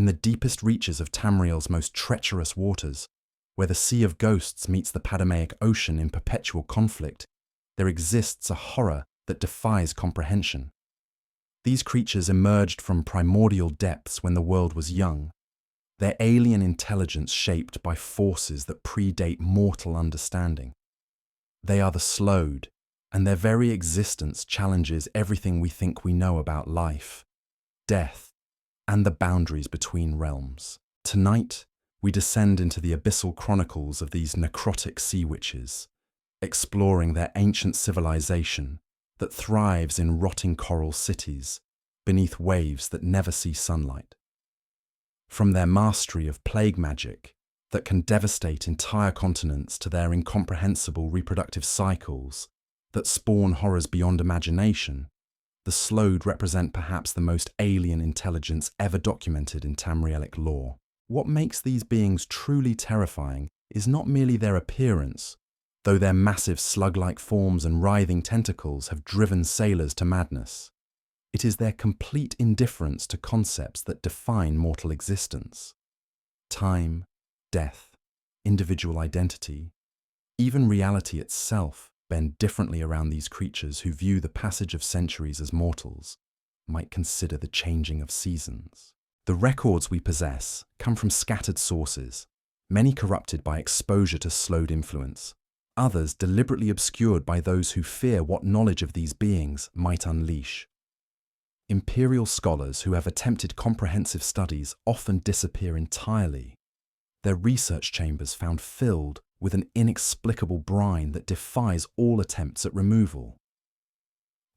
in the deepest reaches of Tamriel's most treacherous waters, where the Sea of Ghosts meets the Padamaic Ocean in perpetual conflict, there exists a horror that defies comprehension. These creatures emerged from primordial depths when the world was young, their alien intelligence shaped by forces that predate mortal understanding. They are the Sload, and their very existence challenges everything we think we know about life, death, and the boundaries between realms. Tonight, we descend into the abyssal chronicles of these necrotic sea witches, exploring their ancient civilization that thrives in rotting coral cities beneath waves that never see sunlight. From their mastery of plague magic that can devastate entire continents to their incomprehensible reproductive cycles that spawn horrors beyond imagination, the Sload represent perhaps the most alien intelligence ever documented in Tamrielic lore. What makes these beings truly terrifying is not merely their appearance, though their massive slug-like forms and writhing tentacles have driven sailors to madness. It is their complete indifference to concepts that define mortal existence. Time, death, individual identity, even reality itself bend differently around these creatures who view the passage of centuries as mortals might consider the changing of seasons. The records we possess come from scattered sources, many corrupted by exposure to Sload influence, others deliberately obscured by those who fear what knowledge of these beings might unleash. Imperial scholars who have attempted comprehensive studies often disappear entirely, their research chambers found filled with an inexplicable brine that defies all attempts at removal.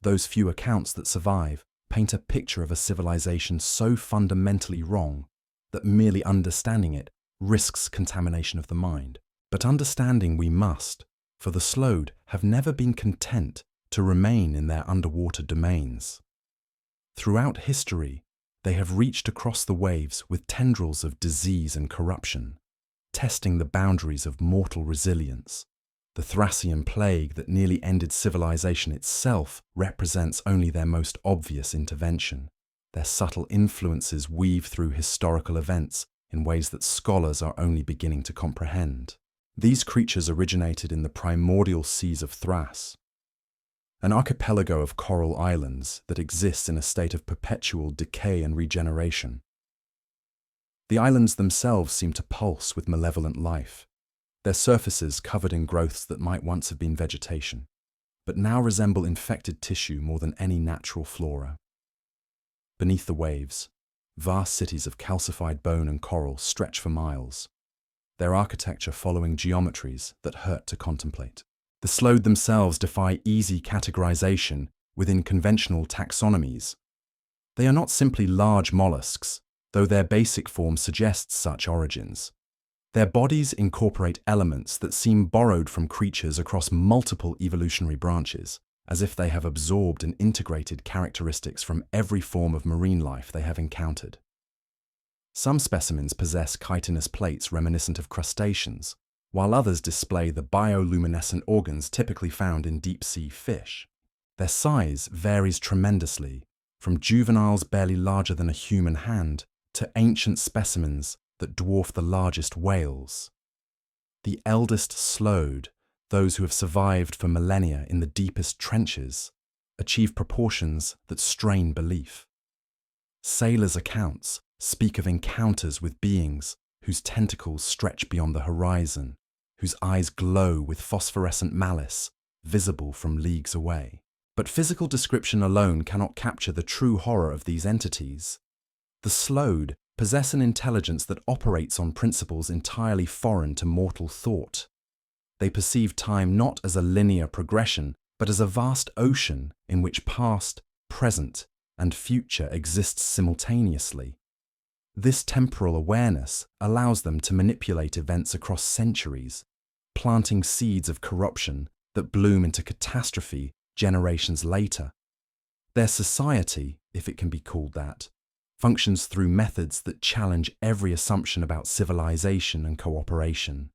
Those few accounts that survive paint a picture of a civilization so fundamentally wrong that merely understanding it risks contamination of the mind. But understanding we must, for the Sload have never been content to remain in their underwater domains. Throughout history, they have reached across the waves with tendrils of disease and corruption, testing the boundaries of mortal resilience. The Thrassian Plague that nearly ended civilization itself represents only their most obvious intervention. Their subtle influences weave through historical events in ways that scholars are only beginning to comprehend. These creatures originated in the primordial seas of Thras, an archipelago of coral islands that exists in a state of perpetual decay and regeneration. The islands themselves seem to pulse with malevolent life, their surfaces covered in growths that might once have been vegetation, but now resemble infected tissue more than any natural flora. Beneath the waves, vast cities of calcified bone and coral stretch for miles, their architecture following geometries that hurt to contemplate. The Sload themselves defy easy categorization within conventional taxonomies. They are not simply large mollusks, though their basic form suggests such origins. Their bodies incorporate elements that seem borrowed from creatures across multiple evolutionary branches, as if they have absorbed and integrated characteristics from every form of marine life they have encountered. Some specimens possess chitinous plates reminiscent of crustaceans, while others display the bioluminescent organs typically found in deep-sea fish. Their size varies tremendously, from juveniles barely larger than a human hand to ancient specimens that dwarf the largest whales. The eldest Sload, those who have survived for millennia in the deepest trenches, achieve proportions that strain belief. Sailors' accounts speak of encounters with beings whose tentacles stretch beyond the horizon, whose eyes glow with phosphorescent malice, visible from leagues away. But physical description alone cannot capture the true horror of these entities. The Sload possess an intelligence that operates on principles entirely foreign to mortal thought. They perceive time not as a linear progression, but as a vast ocean in which past, present, and future exist simultaneously. This temporal awareness allows them to manipulate events across centuries, planting seeds of corruption that bloom into catastrophe generations later. Their society, if it can be called that, functions through methods that challenge every assumption about civilization and cooperation.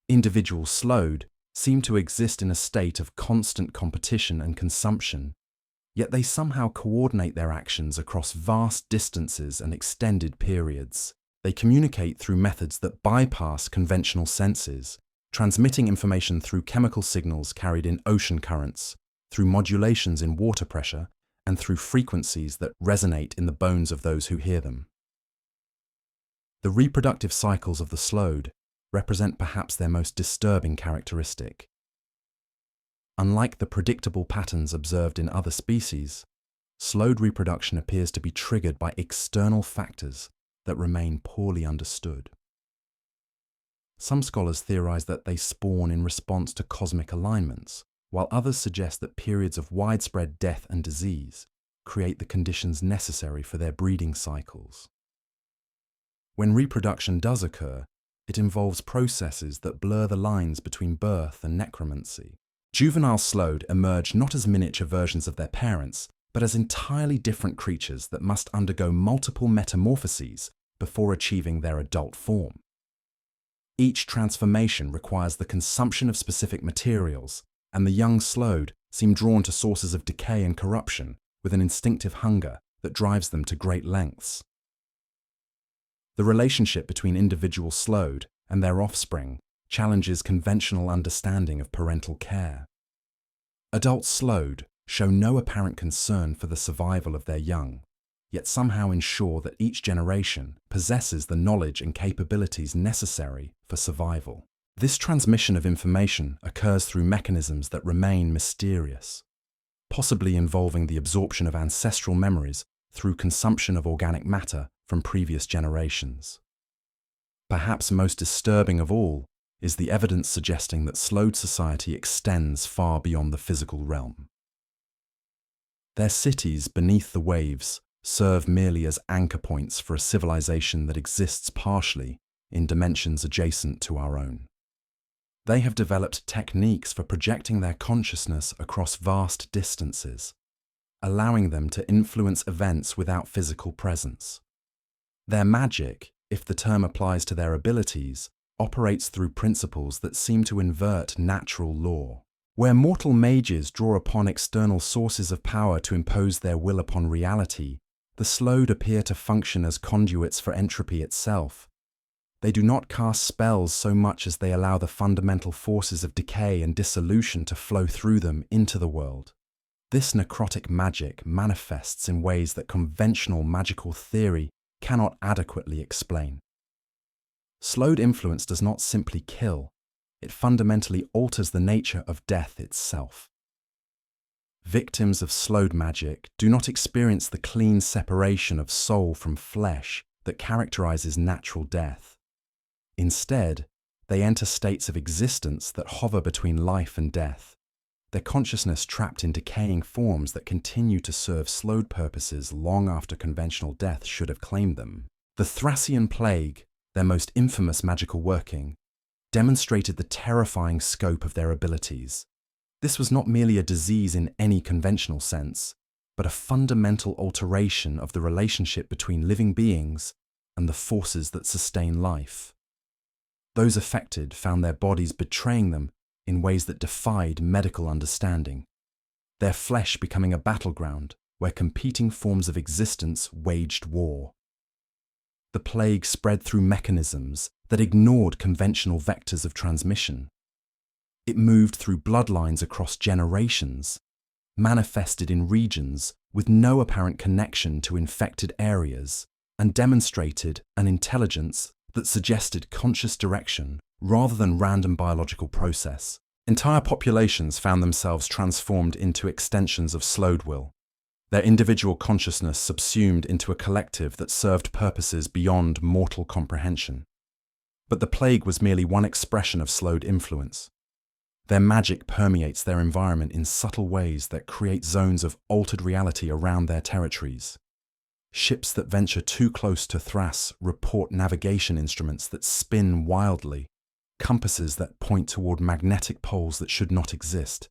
Individual Sload seem to exist in a state of constant competition and consumption, Yet they somehow coordinate their actions across vast distances and extended periods. They communicate through methods that bypass conventional senses, transmitting information through chemical signals carried in ocean currents, through modulations in water pressure, and through frequencies that resonate in the bones of those who hear them. The reproductive cycles of the Sload represent perhaps their most disturbing characteristic. Unlike the predictable patterns observed in other species, Sload reproduction appears to be triggered by external factors that remain poorly understood. Some scholars theorize that they spawn in response to cosmic alignments, while others suggest that periods of widespread death and disease create the conditions necessary for their breeding cycles. When reproduction does occur, it involves processes that blur the lines between birth and necromancy. Juvenile Sload emerge not as miniature versions of their parents, but as entirely different creatures that must undergo multiple metamorphoses before achieving their adult form. Each transformation requires the consumption of specific materials, and the young Sload seem drawn to sources of decay and corruption with an instinctive hunger that drives them to great lengths. The relationship between individual Sload and their offspring challenges conventional understanding of parental care. Adult Sload show no apparent concern for the survival of their young, yet somehow ensure that each generation possesses the knowledge and capabilities necessary for survival. This transmission of information occurs through mechanisms that remain mysterious, possibly involving the absorption of ancestral memories through consumption of organic matter from previous generations. Perhaps most disturbing of all is the evidence suggesting that Sload society extends far beyond the physical realm. Their cities beneath the waves serve merely as anchor points for a civilization that exists partially in dimensions adjacent to our own. They have developed techniques for projecting their consciousness across vast distances, allowing them to influence events without physical presence. Their magic, if the term applies to their abilities, operates through principles that seem to invert natural law. Where mortal mages draw upon external sources of power to impose their will upon reality, the Sload appear to function as conduits for entropy itself. They do not cast spells so much as they allow the fundamental forces of decay and dissolution to flow through them into the world. This necrotic magic manifests in ways that conventional magical theory cannot adequately explain. Sload influence does not simply kill, it fundamentally alters the nature of death itself. Victims of Sload magic do not experience the clean separation of soul from flesh that characterizes natural death. Instead, they enter states of existence that hover between life and death, their consciousness trapped in decaying forms that continue to serve Sload purposes long after conventional death should have claimed them. The Thrassian Plague, their most infamous magical working, demonstrated the terrifying scope of their abilities. This was not merely a disease in any conventional sense, but a fundamental alteration of the relationship between living beings and the forces that sustain life. Those affected found their bodies betraying them in ways that defied medical understanding, their flesh becoming a battleground where competing forms of existence waged war. The plague spread through mechanisms that ignored conventional vectors of transmission. It moved through bloodlines across generations, manifested in regions with no apparent connection to infected areas, and demonstrated an intelligence that suggested conscious direction rather than random biological process. Entire populations found themselves transformed into extensions of Sload will, their individual consciousness subsumed into a collective that served purposes beyond mortal comprehension. But the plague was merely one expression of Sload influence. Their magic permeates their environment in subtle ways that create zones of altered reality around their territories. Ships that venture too close to Thras report navigation instruments that spin wildly, compasses that point toward magnetic poles that should not exist,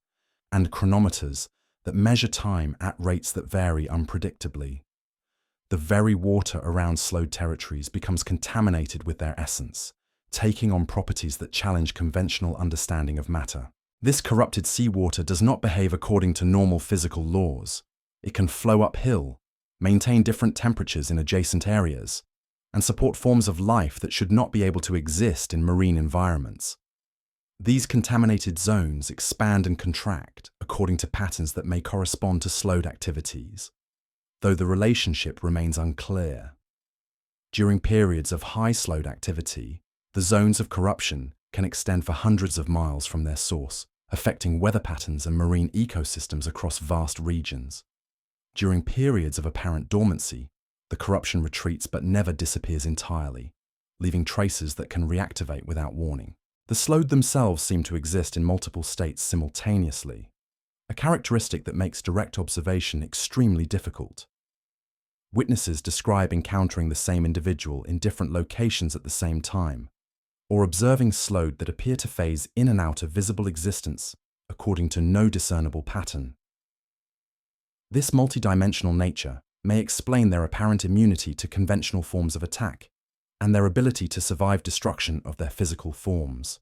and chronometers that measure time at rates that vary unpredictably. The very water around Sload territories becomes contaminated with their essence, taking on properties that challenge conventional understanding of matter. This corrupted seawater does not behave according to normal physical laws. It can flow uphill, maintain different temperatures in adjacent areas, and support forms of life that should not be able to exist in marine environments. These contaminated zones expand and contract according to patterns that may correspond to slowed activities, though the relationship remains unclear. During periods of high slowed activity, the zones of corruption can extend for hundreds of miles from their source, affecting weather patterns and marine ecosystems across vast regions. During periods of apparent dormancy, the corruption retreats but never disappears entirely, leaving traces that can reactivate without warning. The Sload themselves seem to exist in multiple states simultaneously, a characteristic that makes direct observation extremely difficult. Witnesses describe encountering the same individual in different locations at the same time, or observing Sload that appear to phase in and out of visible existence according to no discernible pattern. This multidimensional nature may explain their apparent immunity to conventional forms of attack and their ability to survive destruction of their physical forms.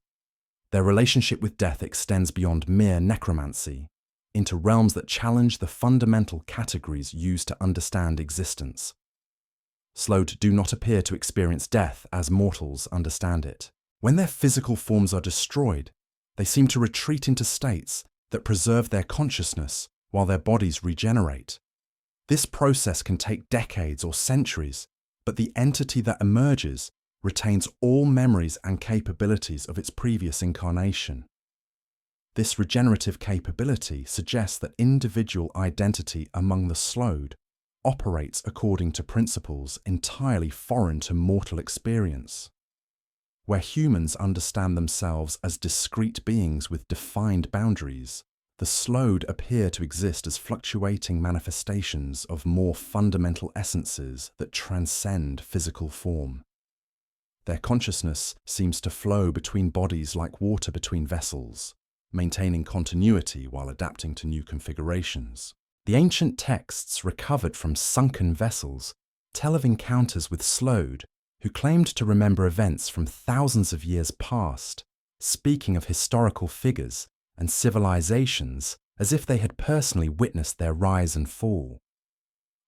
Their relationship with death extends beyond mere necromancy into realms that challenge the fundamental categories used to understand existence. Sload do not appear to experience death as mortals understand it. When their physical forms are destroyed, they seem to retreat into states that preserve their consciousness while their bodies regenerate. This process can take decades or centuries, but the entity that emerges retains all memories and capabilities of its previous incarnation. This regenerative capability suggests that individual identity among the Sload operates according to principles entirely foreign to mortal experience. Where humans understand themselves as discrete beings with defined boundaries, the Sload appear to exist as fluctuating manifestations of more fundamental essences that transcend physical form. Their consciousness seems to flow between bodies like water between vessels, maintaining continuity while adapting to new configurations. The ancient texts recovered from sunken vessels tell of encounters with Sload who claimed to remember events from thousands of years past, speaking of historical figures and civilizations as if they had personally witnessed their rise and fall.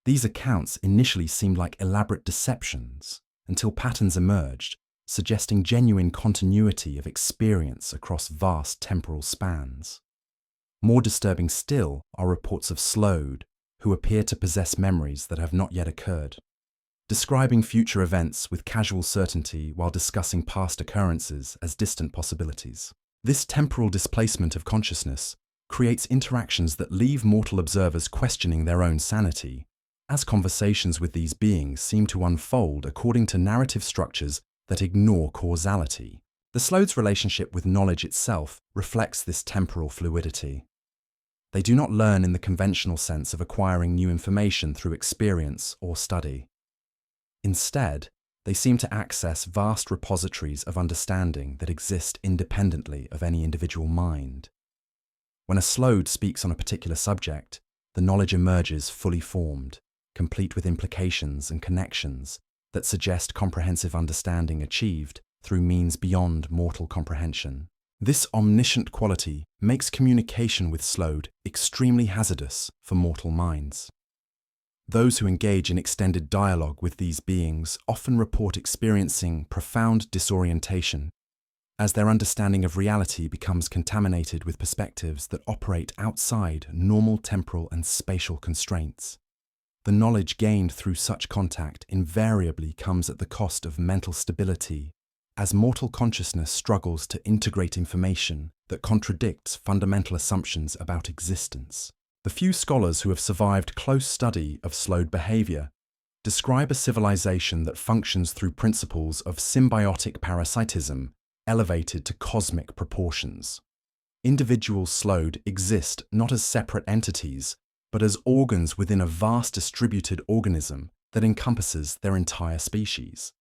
These accounts initially seemed like elaborate deceptions until patterns emerged, suggesting genuine continuity of experience across vast temporal spans. More disturbing still are reports of Sload who appear to possess memories that have not yet occurred, describing future events with casual certainty while discussing past occurrences as distant possibilities. This temporal displacement of consciousness creates interactions that leave mortal observers questioning their own sanity, as conversations with these beings seem to unfold according to narrative structures that ignore causality. The Sload's relationship with knowledge itself reflects this temporal fluidity. They do not learn in the conventional sense of acquiring new information through experience or study. Instead, they seem to access vast repositories of understanding that exist independently of any individual mind. When a Sload speaks on a particular subject, the knowledge emerges fully formed, complete with implications and connections that suggest comprehensive understanding achieved through means beyond mortal comprehension. This omniscient quality makes communication with Sload extremely hazardous for mortal minds. Those who engage in extended dialogue with these beings often report experiencing profound disorientation, as their understanding of reality becomes contaminated with perspectives that operate outside normal temporal and spatial constraints. The knowledge gained through such contact invariably comes at the cost of mental stability, as mortal consciousness struggles to integrate information that contradicts fundamental assumptions about existence. The few scholars who have survived close study of Sload behavior describe a civilization that functions through principles of symbiotic parasitism elevated to cosmic proportions. Individual Sload exist not as separate entities, but as organs within a vast distributed organism that encompasses their entire species.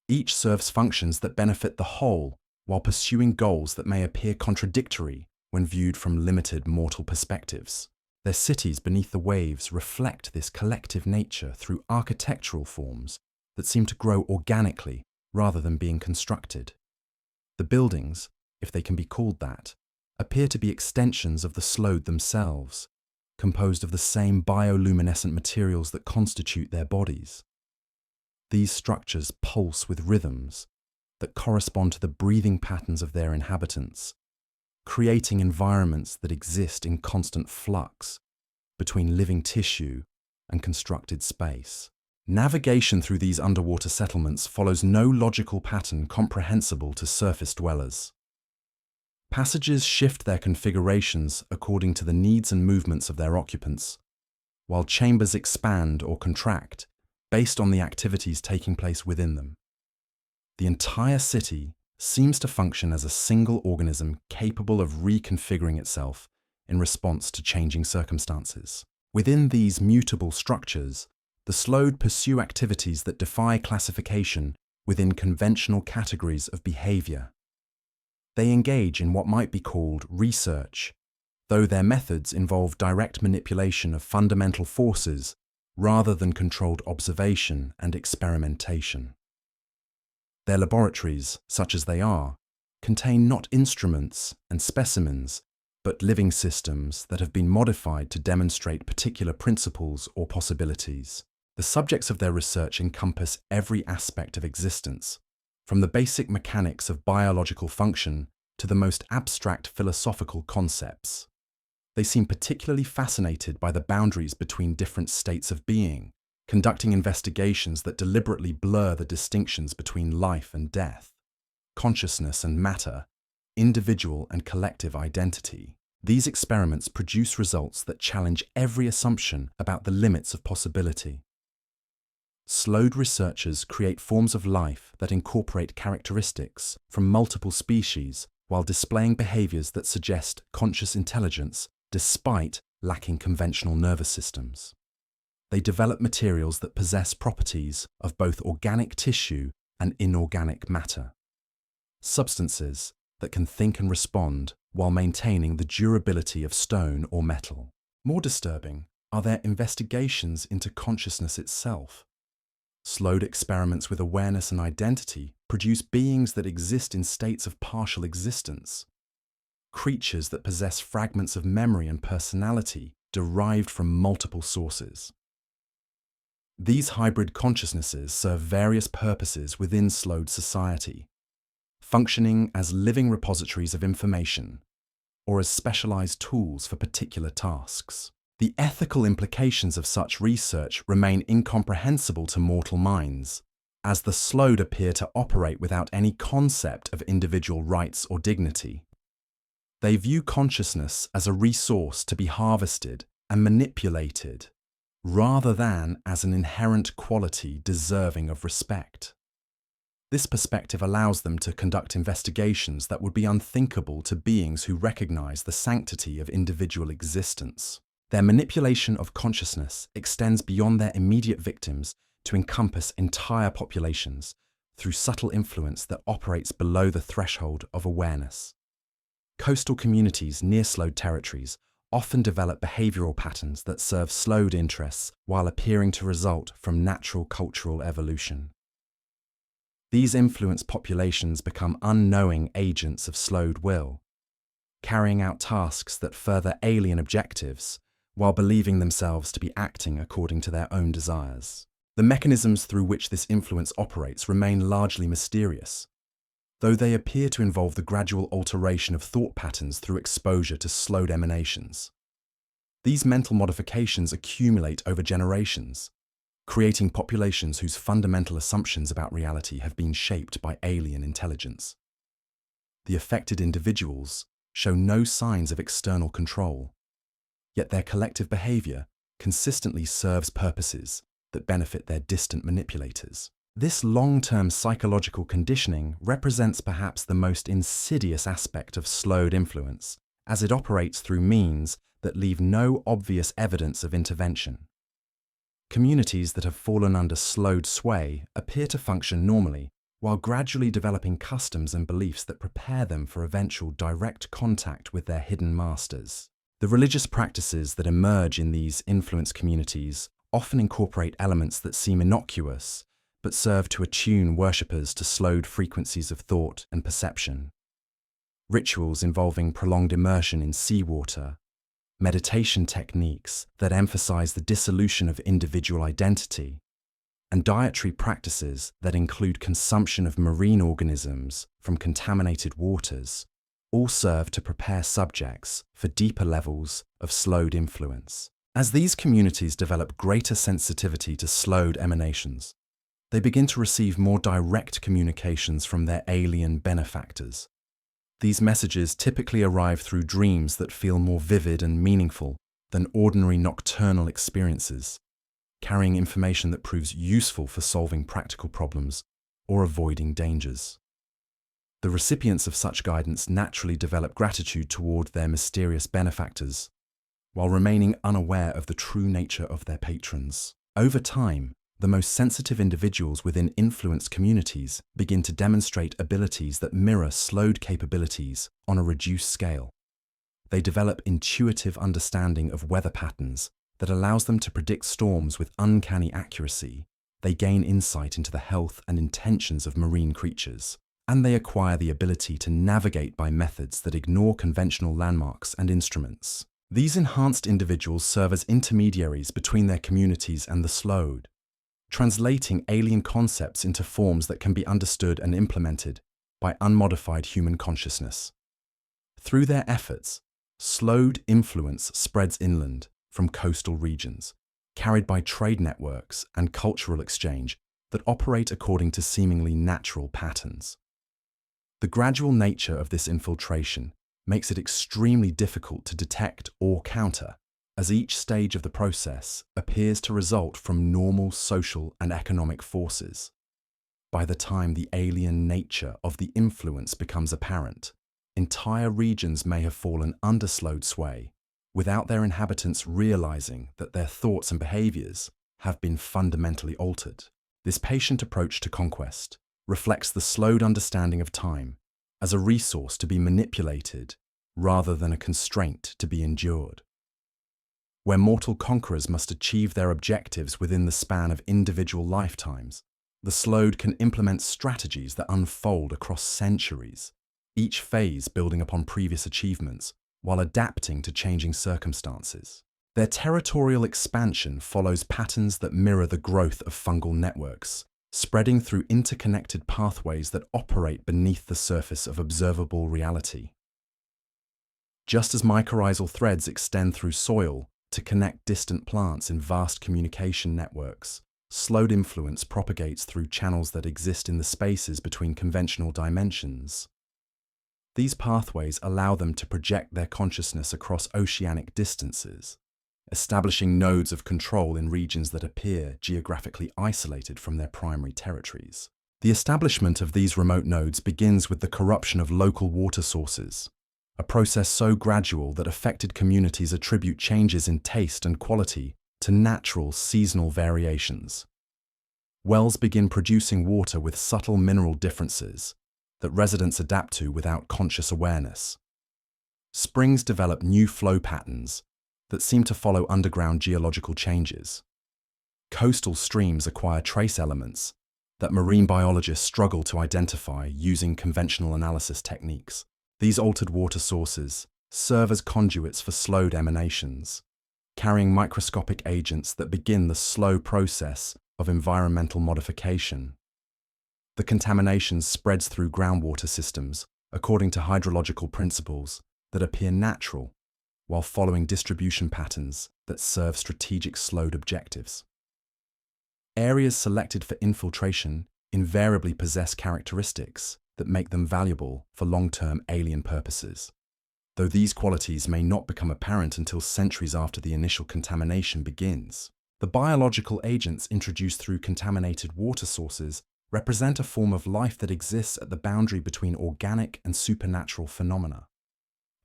Each serves functions that benefit the whole while pursuing goals that may appear contradictory when viewed from limited mortal perspectives. Their cities beneath the waves reflect this collective nature through architectural forms that seem to grow organically rather than being constructed. The buildings, if they can be called that, appear to be extensions of the Sload themselves, composed of the same bioluminescent materials that constitute their bodies. These structures pulse with rhythms that correspond to the breathing patterns of their inhabitants, creating environments that exist in constant flux between living tissue and constructed space. Navigation through these underwater settlements follows no logical pattern comprehensible to surface dwellers. Passages shift their configurations according to the needs and movements of their occupants, while chambers expand or contract based on the activities taking place within them. The entire city seems to function as a single organism capable of reconfiguring itself in response to changing circumstances. Within these mutable structures, the Sload pursue activities that defy classification within conventional categories of behavior. They engage in what might be called research, though their methods involve direct manipulation of fundamental forces rather than controlled observation and experimentation. Their laboratories, such as they are, contain not instruments and specimens, but living systems that have been modified to demonstrate particular principles or possibilities. The subjects of their research encompass every aspect of existence, from the basic mechanics of biological function to the most abstract philosophical concepts. They seem particularly fascinated by the boundaries between different states of being, conducting investigations that deliberately blur the distinctions between life and death, consciousness and matter, individual and collective identity. These experiments produce results that challenge every assumption about the limits of possibility. Sload researchers create forms of life that incorporate characteristics from multiple species while displaying behaviors that suggest conscious intelligence despite lacking conventional nervous systems. They develop materials that possess properties of both organic tissue and inorganic matter. Substances that can think and respond while maintaining the durability of stone or metal. More disturbing are their investigations into consciousness itself. Sload experiments with awareness and identity produce beings that exist in states of partial existence, creatures that possess fragments of memory and personality derived from multiple sources. These hybrid consciousnesses serve various purposes within Sload society, functioning as living repositories of information or as specialized tools for particular tasks. The ethical implications of such research remain incomprehensible to mortal minds, as the Sload appear to operate without any concept of individual rights or dignity. They view consciousness as a resource to be harvested and manipulated, rather than as an inherent quality deserving of respect. This perspective allows them to conduct investigations that would be unthinkable to beings who recognize the sanctity of individual existence. Their manipulation of consciousness extends beyond their immediate victims to encompass entire populations through subtle influence that operates below the threshold of awareness. Coastal communities near Sload territories often develop behavioral patterns that serve Sload interests while appearing to result from natural cultural evolution. These influenced populations become unknowing agents of Sload will, carrying out tasks that further alien objectives while believing themselves to be acting according to their own desires. The mechanisms through which this influence operates remain largely mysterious, though they appear to involve the gradual alteration of thought patterns through exposure to Sload emanations. These mental modifications accumulate over generations, creating populations whose fundamental assumptions about reality have been shaped by alien intelligence. The affected individuals show no signs of external control, yet their collective behavior consistently serves purposes that benefit their distant manipulators. This long-term psychological conditioning represents perhaps the most insidious aspect of Sload influence, as it operates through means that leave no obvious evidence of intervention. Communities that have fallen under Sload sway appear to function normally, while gradually developing customs and beliefs that prepare them for eventual direct contact with their hidden masters. The religious practices that emerge in these influence communities often incorporate elements that seem innocuous, but serve to attune worshippers to Sload frequencies of thought and perception. Rituals involving prolonged immersion in seawater, meditation techniques that emphasize the dissolution of individual identity, and dietary practices that include consumption of marine organisms from contaminated waters, all serve to prepare subjects for deeper levels of Sload influence. As these communities develop greater sensitivity to Sload emanations, they begin to receive more direct communications from their alien benefactors. These messages typically arrive through dreams that feel more vivid and meaningful than ordinary nocturnal experiences, carrying information that proves useful for solving practical problems or avoiding dangers. The recipients of such guidance naturally develop gratitude toward their mysterious benefactors, while remaining unaware of the true nature of their patrons. Over time, the most sensitive individuals within influenced communities begin to demonstrate abilities that mirror Sload capabilities on a reduced scale. They develop intuitive understanding of weather patterns that allows them to predict storms with uncanny accuracy. They gain insight into the health and intentions of marine creatures, and they acquire the ability to navigate by methods that ignore conventional landmarks and instruments. These enhanced individuals serve as intermediaries between their communities and the Sload, translating alien concepts into forms that can be understood and implemented by unmodified human consciousness. Through their efforts, Sload influence spreads inland from coastal regions, carried by trade networks and cultural exchange that operate according to seemingly natural patterns. The gradual nature of this infiltration makes it extremely difficult to detect or counter, as each stage of the process appears to result from normal social and economic forces. By the time the alien nature of the influence becomes apparent, entire regions may have fallen under Sload sway, without their inhabitants realizing that their thoughts and behaviors have been fundamentally altered. This patient approach to conquest reflects the Sload understanding of time as a resource to be manipulated rather than a constraint to be endured. Where mortal conquerors must achieve their objectives within the span of individual lifetimes, the Sload can implement strategies that unfold across centuries, each phase building upon previous achievements while adapting to changing circumstances. Their territorial expansion follows patterns that mirror the growth of fungal networks, spreading through interconnected pathways that operate beneath the surface of observable reality. Just as mycorrhizal threads extend through soil to connect distant plants in vast communication networks, Sload influence propagates through channels that exist in the spaces between conventional dimensions. These pathways allow them to project their consciousness across oceanic distances, establishing nodes of control in regions that appear geographically isolated from their primary territories. The establishment of these remote nodes begins with the corruption of local water sources, a process so gradual that affected communities attribute changes in taste and quality to natural seasonal variations. Wells begin producing water with subtle mineral differences that residents adapt to without conscious awareness. Springs develop new flow patterns that seem to follow underground geological changes. Coastal streams acquire trace elements that marine biologists struggle to identify using conventional analysis techniques. These altered water sources serve as conduits for Sload emanations, carrying microscopic agents that begin the slow process of environmental modification. The contamination spreads through groundwater systems according to hydrological principles that appear natural, while following distribution patterns that serve strategic Sload objectives. Areas selected for infiltration invariably possess characteristics that make them valuable for long-term alien purposes, though these qualities may not become apparent until centuries after the initial contamination begins. The biological agents introduced through contaminated water sources represent a form of life that exists at the boundary between organic and supernatural phenomena.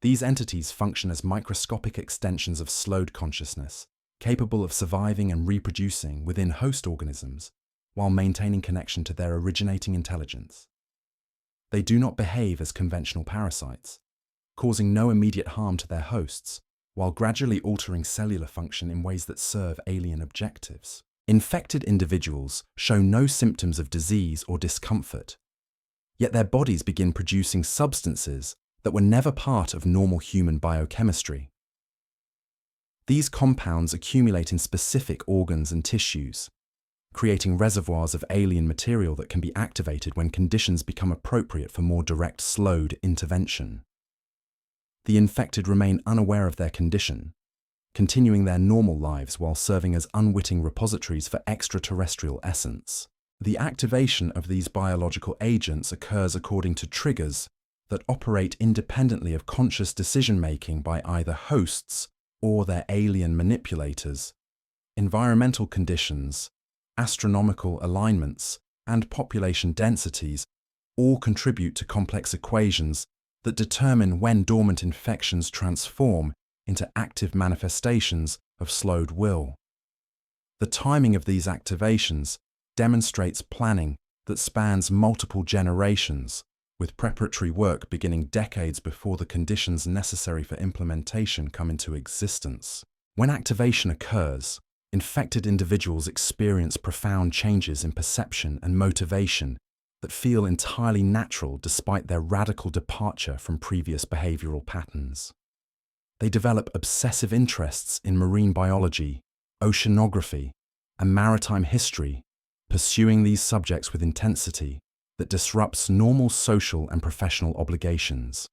These entities function as microscopic extensions of Sload consciousness, capable of surviving and reproducing within host organisms while maintaining connection to their originating intelligence. They do not behave as conventional parasites, causing no immediate harm to their hosts, while gradually altering cellular function in ways that serve alien objectives. Infected individuals show no symptoms of disease or discomfort, yet their bodies begin producing substances that were never part of normal human biochemistry. These compounds accumulate in specific organs and tissues, creating reservoirs of alien material that can be activated when conditions become appropriate for more direct Sload intervention. The infected remain unaware of their condition, continuing their normal lives while serving as unwitting repositories for extraterrestrial essence. The activation of these biological agents occurs according to triggers that operate independently of conscious decision-making by either hosts or their alien manipulators. Environmental conditions, astronomical alignments, and population densities all contribute to complex equations that determine when dormant infections transform into active manifestations of Sload will. The timing of these activations demonstrates planning that spans multiple generations, with preparatory work beginning decades before the conditions necessary for implementation come into existence. When activation occurs, infected individuals experience profound changes in perception and motivation that feel entirely natural despite their radical departure from previous behavioral patterns. They develop obsessive interests in marine biology, oceanography, and maritime history, pursuing these subjects with intensity that disrupts normal social and professional obligations.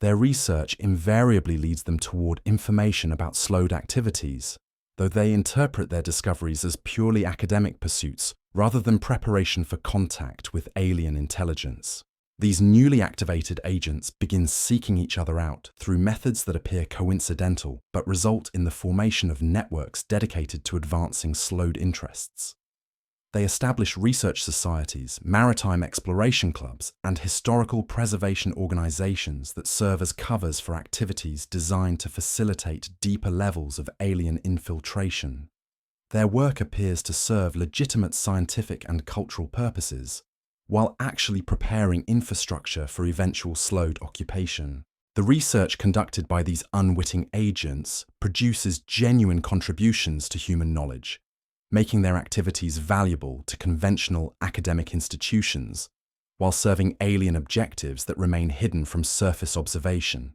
Their research invariably leads them toward information about Sload activities, though they interpret their discoveries as purely academic pursuits rather than preparation for contact with alien intelligence. These newly activated agents begin seeking each other out through methods that appear coincidental but result in the formation of networks dedicated to advancing Sload interests. They establish research societies, maritime exploration clubs, and historical preservation organizations that serve as covers for activities designed to facilitate deeper levels of alien infiltration. Their work appears to serve legitimate scientific and cultural purposes, while actually preparing infrastructure for eventual Sload occupation. The research conducted by these unwitting agents produces genuine contributions to human knowledge, making their activities valuable to conventional academic institutions, while serving alien objectives that remain hidden from surface observation.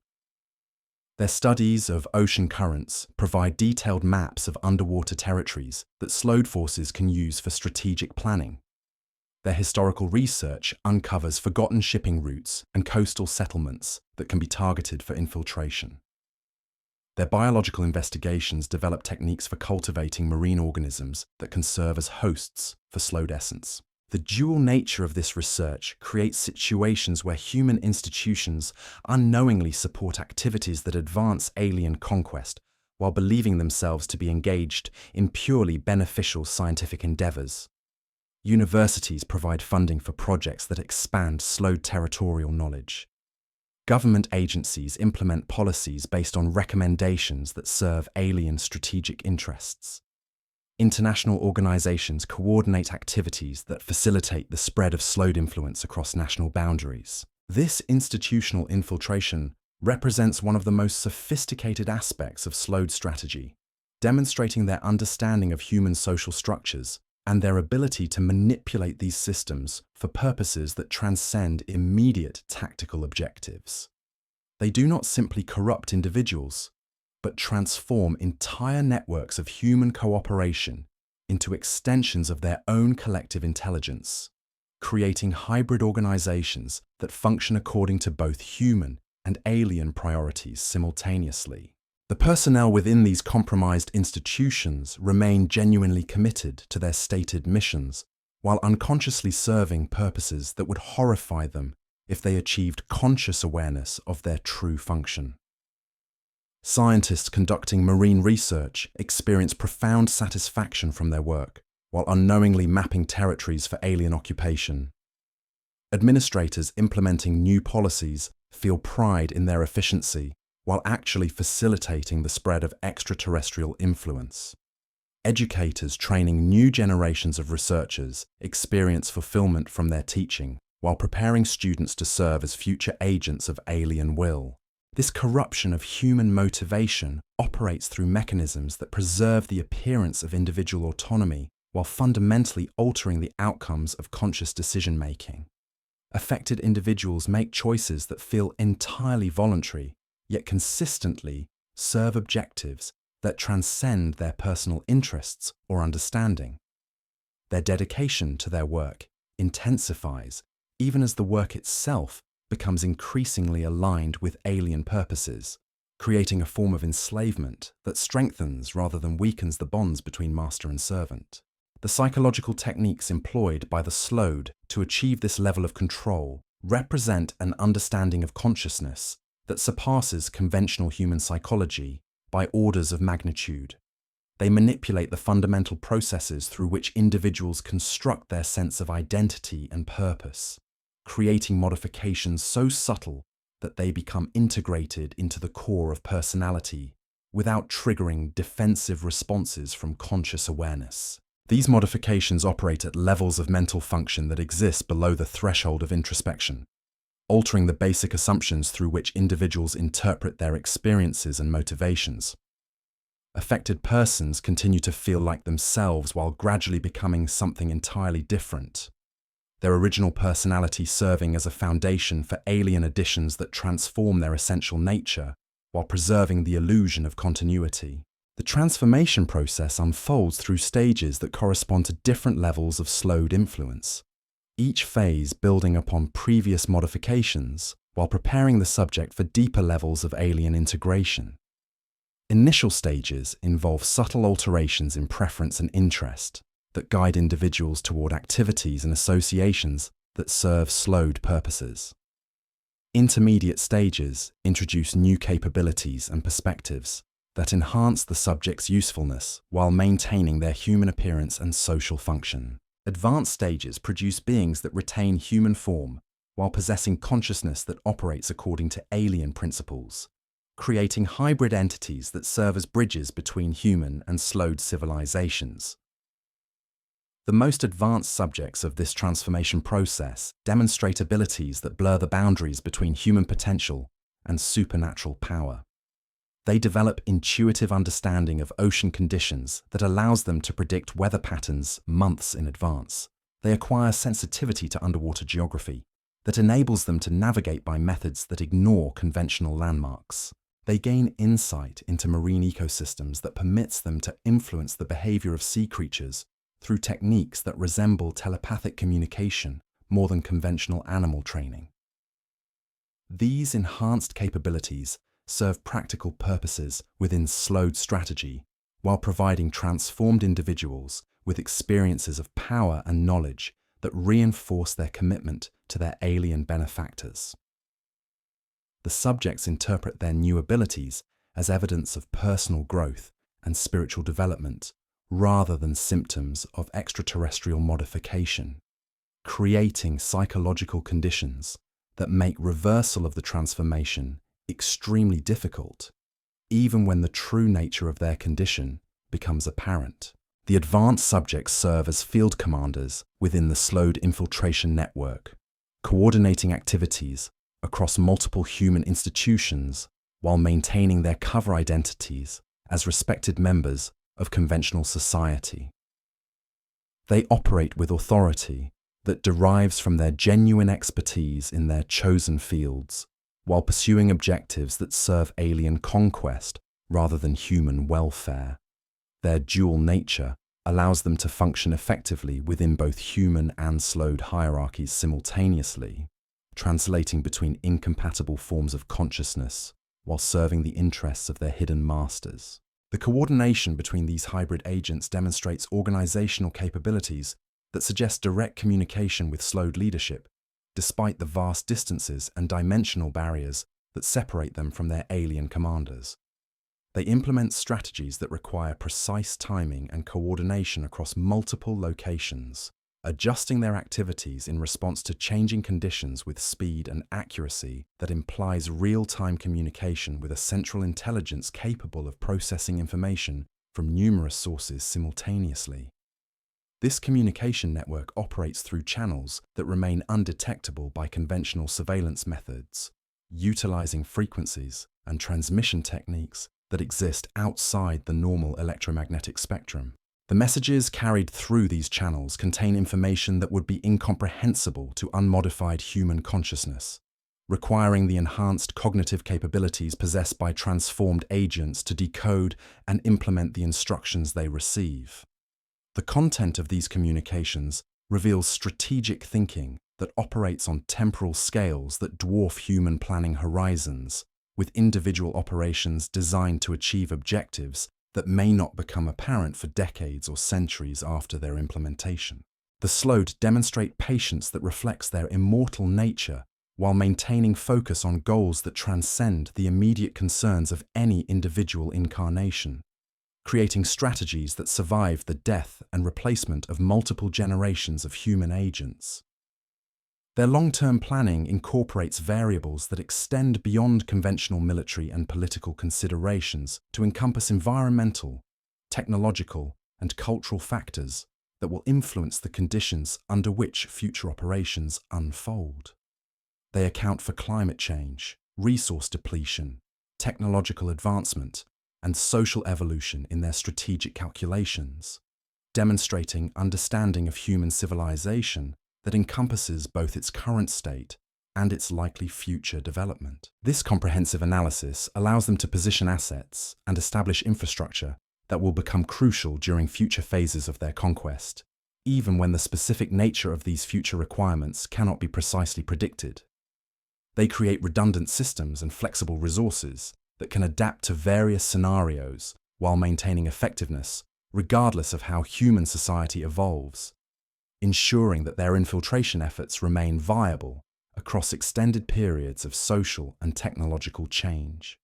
Their studies of ocean currents provide detailed maps of underwater territories that Sload forces can use for strategic planning. Their historical research uncovers forgotten shipping routes and coastal settlements that can be targeted for infiltration. Their biological investigations develop techniques for cultivating marine organisms that can serve as hosts for Sload essence. The dual nature of this research creates situations where human institutions unknowingly support activities that advance alien conquest while believing themselves to be engaged in purely beneficial scientific endeavors. Universities provide funding for projects that expand Sload territorial knowledge. Government agencies implement policies based on recommendations that serve alien strategic interests. International organizations coordinate activities that facilitate the spread of Sload influence across national boundaries. This institutional infiltration represents one of the most sophisticated aspects of Sload strategy, demonstrating their understanding of human social structures and their ability to manipulate these systems for purposes that transcend immediate tactical objectives. They do not simply corrupt individuals, but transform entire networks of human cooperation into extensions of their own collective intelligence, creating hybrid organizations that function according to both human and alien priorities simultaneously. The personnel within these compromised institutions remain genuinely committed to their stated missions, while unconsciously serving purposes that would horrify them if they achieved conscious awareness of their true function. Scientists conducting marine research experience profound satisfaction from their work, while unknowingly mapping territories for alien occupation. Administrators implementing new policies feel pride in their efficiency, while actually facilitating the spread of extraterrestrial influence. Educators training new generations of researchers experience fulfillment from their teaching, while preparing students to serve as future agents of alien will. This corruption of human motivation operates through mechanisms that preserve the appearance of individual autonomy while fundamentally altering the outcomes of conscious decision-making. Affected individuals make choices that feel entirely voluntary, yet consistently serve objectives that transcend their personal interests or understanding. Their dedication to their work intensifies even as the work itself becomes increasingly aligned with alien purposes, creating a form of enslavement that strengthens rather than weakens the bonds between master and servant. The psychological techniques employed by the Sload to achieve this level of control represent an understanding of consciousness that surpasses conventional human psychology by orders of magnitude. They manipulate the fundamental processes through which individuals construct their sense of identity and purpose, creating modifications so subtle that they become integrated into the core of personality without triggering defensive responses from conscious awareness. These modifications operate at levels of mental function that exist below the threshold of introspection, altering the basic assumptions through which individuals interpret their experiences and motivations. Affected persons continue to feel like themselves while gradually becoming something entirely different, their original personality serving as a foundation for alien additions that transform their essential nature while preserving the illusion of continuity. The transformation process unfolds through stages that correspond to different levels of Sload influence, each phase building upon previous modifications while preparing the subject for deeper levels of alien integration. Initial stages involve subtle alterations in preference and interest that guide individuals toward activities and associations that serve Sload purposes. Intermediate stages introduce new capabilities and perspectives that enhance the subject's usefulness while maintaining their human appearance and social function. Advanced stages produce beings that retain human form while possessing consciousness that operates according to alien principles, creating hybrid entities that serve as bridges between human and Sload civilizations. The most advanced subjects of this transformation process demonstrate abilities that blur the boundaries between human potential and supernatural power. They develop intuitive understanding of ocean conditions that allows them to predict weather patterns months in advance. They acquire sensitivity to underwater geography that enables them to navigate by methods that ignore conventional landmarks. They gain insight into marine ecosystems that permits them to influence the behavior of sea creatures through techniques that resemble telepathic communication more than conventional animal training. These enhanced capabilities serve practical purposes within Sload strategy while providing transformed individuals with experiences of power and knowledge that reinforce their commitment to their alien benefactors. The subjects interpret their new abilities as evidence of personal growth and spiritual development rather than symptoms of extraterrestrial modification, creating psychological conditions that make reversal of the transformation extremely difficult, even when the true nature of their condition becomes apparent. The advanced subjects serve as field commanders within the Sload Infiltration network, coordinating activities across multiple human institutions while maintaining their cover identities as respected members of conventional society. They operate with authority that derives from their genuine expertise in their chosen fields, while pursuing objectives that serve alien conquest rather than human welfare. Their dual nature allows them to function effectively within both human and Sload hierarchies simultaneously, translating between incompatible forms of consciousness while serving the interests of their hidden masters. The coordination between these hybrid agents demonstrates organizational capabilities that suggest direct communication with Sload leadership, despite the vast distances and dimensional barriers that separate them from their alien commanders. They implement strategies that require precise timing and coordination across multiple locations, adjusting their activities in response to changing conditions with speed and accuracy that implies real-time communication with a central intelligence capable of processing information from numerous sources simultaneously. This communication network operates through channels that remain undetectable by conventional surveillance methods, utilizing frequencies and transmission techniques that exist outside the normal electromagnetic spectrum. The messages carried through these channels contain information that would be incomprehensible to unmodified human consciousness, requiring the enhanced cognitive capabilities possessed by transformed agents to decode and implement the instructions they receive. The content of these communications reveals strategic thinking that operates on temporal scales that dwarf human planning horizons, with individual operations designed to achieve objectives that may not become apparent for decades or centuries after their implementation. The Sload demonstrate patience that reflects their immortal nature while maintaining focus on goals that transcend the immediate concerns of any individual incarnation, creating strategies that survive the death and replacement of multiple generations of human agents. Their long-term planning incorporates variables that extend beyond conventional military and political considerations to encompass environmental, technological, and cultural factors that will influence the conditions under which future operations unfold. They account for climate change, resource depletion, technological advancement, and social evolution in their strategic calculations, demonstrating understanding of human civilization that encompasses both its current state and its likely future development. This comprehensive analysis allows them to position assets and establish infrastructure that will become crucial during future phases of their conquest, even when the specific nature of these future requirements cannot be precisely predicted. They create redundant systems and flexible resources that can adapt to various scenarios while maintaining effectiveness, regardless of how human society evolves, ensuring that their infiltration efforts remain viable across extended periods of social and technological change.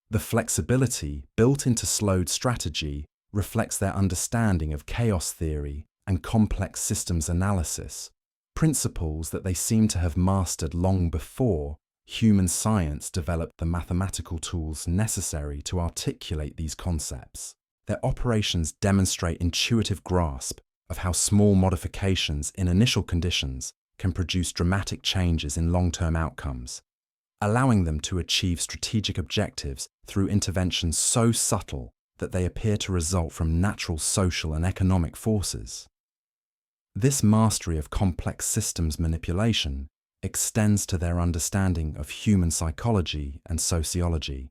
The flexibility built into Sload strategy reflects their understanding of chaos theory and complex systems analysis, principles that they seem to have mastered long before human science developed the mathematical tools necessary to articulate these concepts. Their operations demonstrate intuitive grasp of how small modifications in initial conditions can produce dramatic changes in long-term outcomes, allowing them to achieve strategic objectives through interventions so subtle that they appear to result from natural social and economic forces. This mastery of complex systems manipulation extends to their understanding of human psychology and sociology,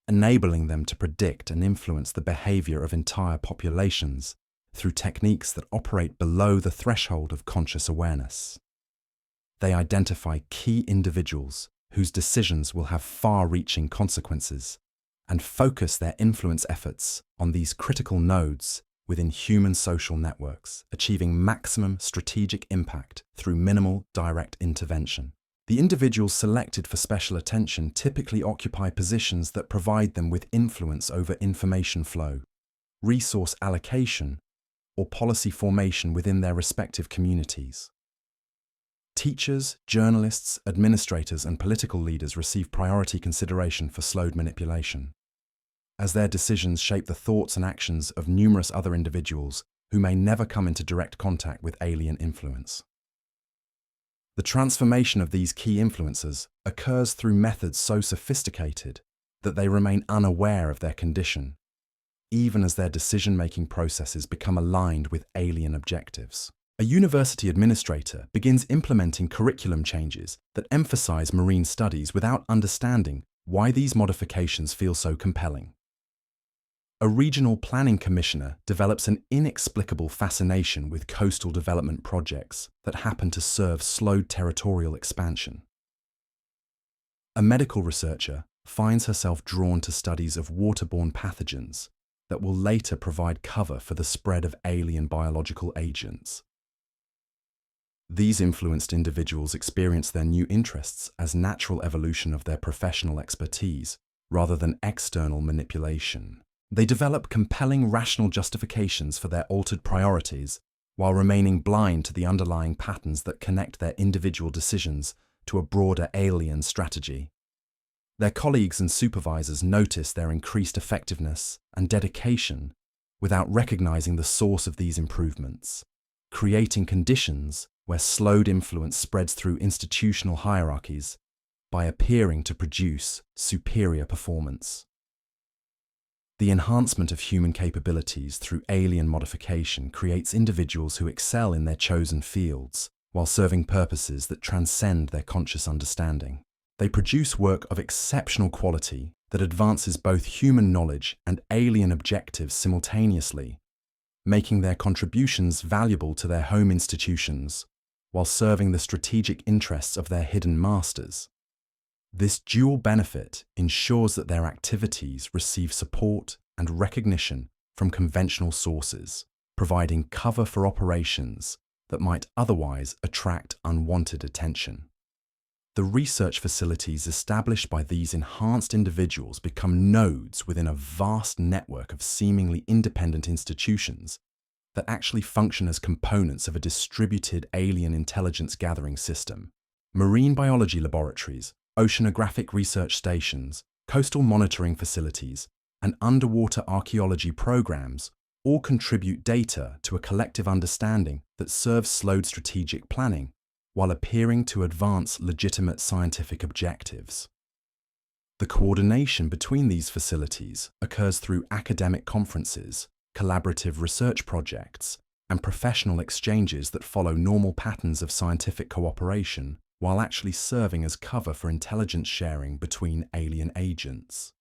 enabling them to predict and influence the behavior of entire populations through techniques that operate below the threshold of conscious awareness. They identify key individuals whose decisions will have far-reaching consequences and focus their influence efforts on these critical nodes within human social networks, achieving maximum strategic impact through minimal direct intervention. The individuals selected for special attention typically occupy positions that provide them with influence over information flow, resource allocation, or policy formation within their respective communities. Teachers, journalists, administrators, and political leaders receive priority consideration for Sload manipulation, as their decisions shape the thoughts and actions of numerous other individuals who may never come into direct contact with alien influence. The transformation of these key influencers occurs through methods so sophisticated that they remain unaware of their condition, even as their decision-making processes become aligned with alien objectives. A university administrator begins implementing curriculum changes that emphasize marine studies without understanding why these modifications feel so compelling. A regional planning commissioner develops an inexplicable fascination with coastal development projects that happen to serve Sload territorial expansion. A medical researcher finds herself drawn to studies of waterborne pathogens that will later provide cover for the spread of alien biological agents. These influenced individuals experience their new interests as natural evolution of their professional expertise, rather than external manipulation. They develop compelling rational justifications for their altered priorities, while remaining blind to the underlying patterns that connect their individual decisions to a broader alien strategy. Their colleagues and supervisors notice their increased effectiveness and dedication without recognizing the source of these improvements, creating conditions where Sload influence spreads through institutional hierarchies by appearing to produce superior performance. The enhancement of human capabilities through alien modification creates individuals who excel in their chosen fields while serving purposes that transcend their conscious understanding. They produce work of exceptional quality that advances both human knowledge and alien objectives simultaneously, making their contributions valuable to their home institutions while serving the strategic interests of their hidden masters. This dual benefit ensures that their activities receive support and recognition from conventional sources, providing cover for operations that might otherwise attract unwanted attention. The research facilities established by these enhanced individuals become nodes within a vast network of seemingly independent institutions that actually function as components of a distributed alien intelligence gathering system. Marine biology laboratories, oceanographic research stations, coastal monitoring facilities, and underwater archaeology programs all contribute data to a collective understanding that serves Sload strategic planning while appearing to advance legitimate scientific objectives. The coordination between these facilities occurs through academic conferences, collaborative research projects, and professional exchanges that follow normal patterns of scientific cooperation while actually serving as cover for intelligence sharing between alien agents.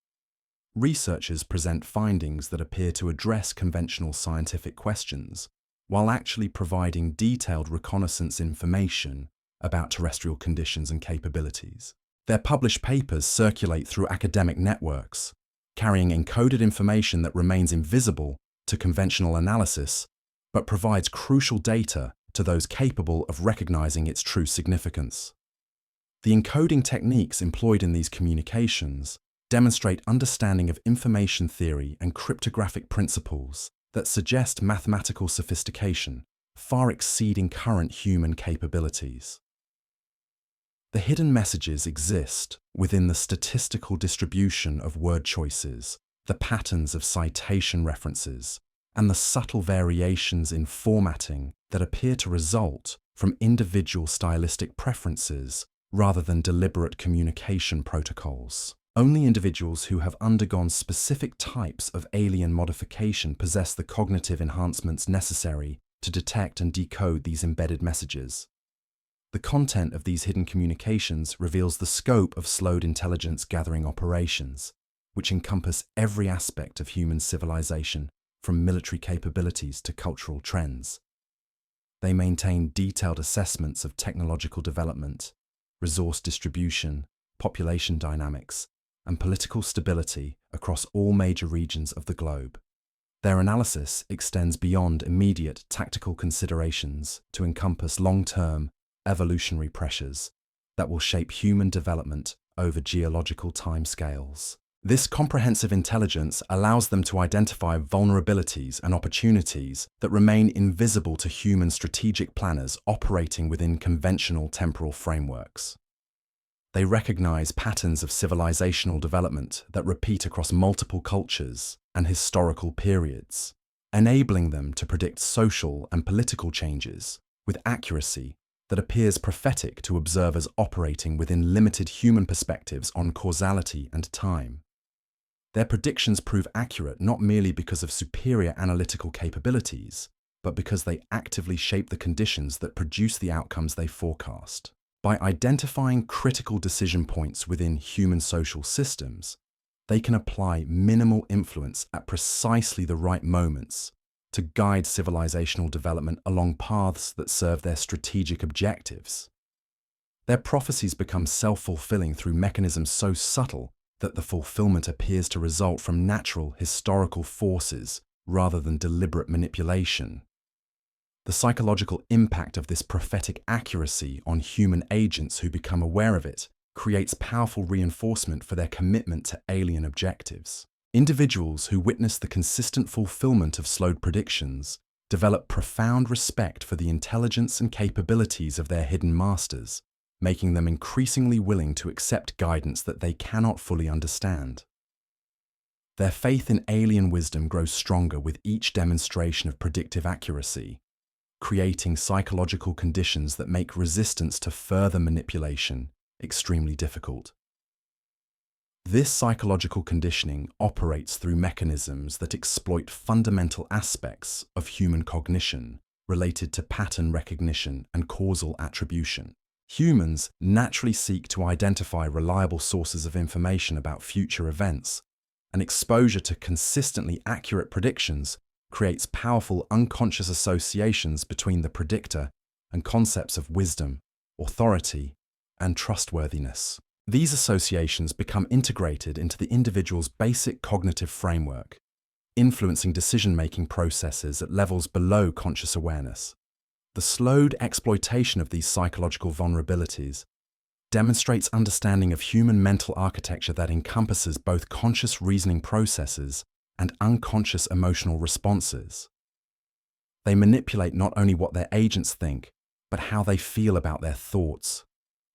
Researchers present findings that appear to address conventional scientific questions, while actually providing detailed reconnaissance information about terrestrial conditions and capabilities. Their published papers circulate through academic networks, carrying encoded information that remains invisible to conventional analysis, but provides crucial data to those capable of recognizing its true significance. The encoding techniques employed in these communications demonstrate understanding of information theory and cryptographic principles that suggest mathematical sophistication, far exceeding current human capabilities. The hidden messages exist within the statistical distribution of word choices, the patterns of citation references, and the subtle variations in formatting that appear to result from individual stylistic preferences rather than deliberate communication protocols. Only individuals who have undergone specific types of alien modification possess the cognitive enhancements necessary to detect and decode these embedded messages. The content of these hidden communications reveals the scope of Sload intelligence gathering operations, which encompass every aspect of human civilization, from military capabilities to cultural trends. They maintain detailed assessments of technological development, resource distribution, population dynamics, and political stability across all major regions of the globe. Their analysis extends beyond immediate tactical considerations to encompass long-term evolutionary pressures that will shape human development over geological timescales. This comprehensive intelligence allows them to identify vulnerabilities and opportunities that remain invisible to human strategic planners operating within conventional temporal frameworks. They recognize patterns of civilizational development that repeat across multiple cultures and historical periods, enabling them to predict social and political changes with accuracy that appears prophetic to observers operating within limited human perspectives on causality and time. Their predictions prove accurate not merely because of superior analytical capabilities, but because they actively shape the conditions that produce the outcomes they forecast. By identifying critical decision points within human social systems, they can apply minimal influence at precisely the right moments to guide civilizational development along paths that serve their strategic objectives. Their prophecies become self-fulfilling through mechanisms so subtle that the fulfillment appears to result from natural historical forces rather than deliberate manipulation. The psychological impact of this prophetic accuracy on human agents who become aware of it creates powerful reinforcement for their commitment to alien objectives. Individuals who witness the consistent fulfillment of Sload predictions develop profound respect for the intelligence and capabilities of their hidden masters, making them increasingly willing to accept guidance that they cannot fully understand. Their faith in alien wisdom grows stronger with each demonstration of predictive accuracy, creating psychological conditions that make resistance to further manipulation extremely difficult. This psychological conditioning operates through mechanisms that exploit fundamental aspects of human cognition related to pattern recognition and causal attribution. Humans naturally seek to identify reliable sources of information about future events, and exposure to consistently accurate predictions creates powerful unconscious associations between the predictor and concepts of wisdom, authority, and trustworthiness. These associations become integrated into the individual's basic cognitive framework, influencing decision-making processes at levels below conscious awareness. The slowed exploitation of these psychological vulnerabilities demonstrates understanding of human mental architecture that encompasses both conscious reasoning processes and unconscious emotional responses. They manipulate not only what their agents think, but how they feel about their thoughts,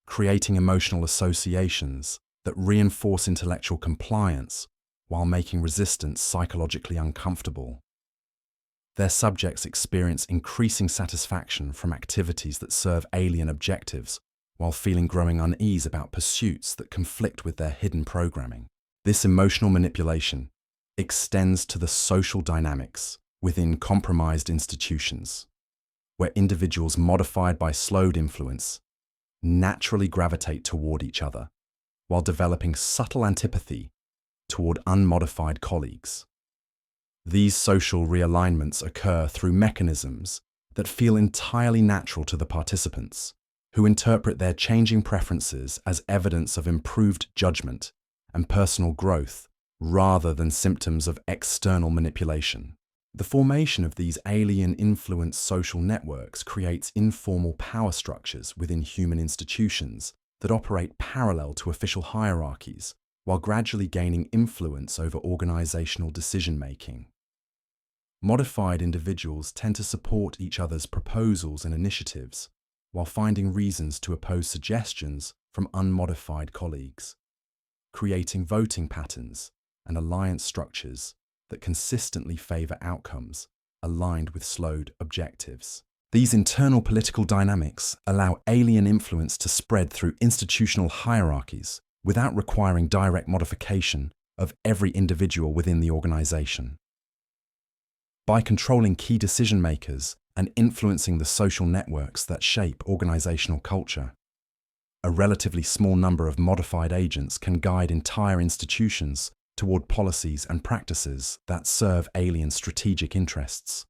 creating emotional associations that reinforce intellectual compliance while making resistance psychologically uncomfortable. Their subjects experience increasing satisfaction from activities that serve alien objectives, while feeling growing unease about pursuits that conflict with their hidden programming. This emotional manipulation extends to the social dynamics within compromised institutions, where individuals modified by slowed influence naturally gravitate toward each other, while developing subtle antipathy toward unmodified colleagues. These social realignments occur through mechanisms that feel entirely natural to the participants, who interpret their changing preferences as evidence of improved judgment and personal growth rather than symptoms of external manipulation. The formation of these alien-influenced social networks creates informal power structures within human institutions that operate parallel to official hierarchies, while gradually gaining influence over organizational decision-making. Modified individuals tend to support each other's proposals and initiatives, while finding reasons to oppose suggestions from unmodified colleagues, creating voting patterns and alliance structures that consistently favor outcomes aligned with slowed objectives. These internal political dynamics allow alien influence to spread through institutional hierarchies without requiring direct modification of every individual within the organization. By controlling key decision makers and influencing the social networks that shape organizational culture, a relatively small number of modified agents can guide entire institutions toward policies and practices that serve alien strategic interests.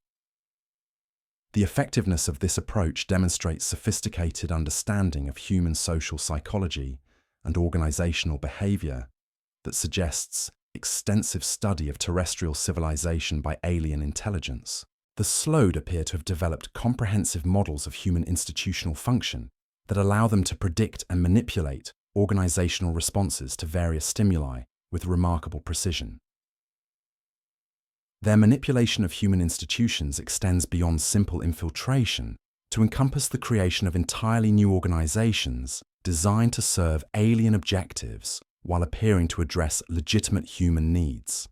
The effectiveness of this approach demonstrates sophisticated understanding of human social psychology and organizational behavior that suggests extensive study of terrestrial civilization by alien intelligence. The Sload appear to have developed comprehensive models of human institutional function that allow them to predict and manipulate organizational responses to various stimuli with remarkable precision. Their manipulation of human institutions extends beyond simple infiltration to encompass the creation of entirely new organizations designed to serve alien objectives while appearing to address legitimate human needs.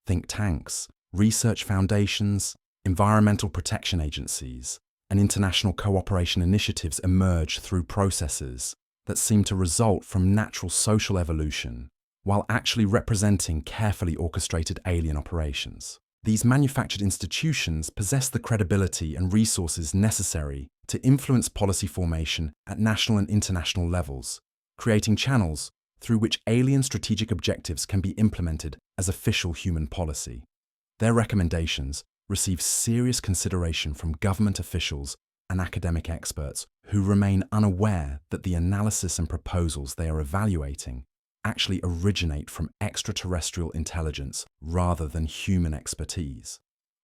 Think tanks, research foundations, environmental protection agencies, and international cooperation initiatives emerge through processes that seem to result from natural social evolution while actually representing carefully orchestrated alien operations. These manufactured institutions possess the credibility and resources necessary to influence policy formation at national and international levels, creating channels through which alien strategic objectives can be implemented as official human policy. Their recommendations receive serious consideration from government officials and academic experts who remain unaware that the analysis and proposals they are evaluating actually originate from extraterrestrial intelligence rather than human expertise.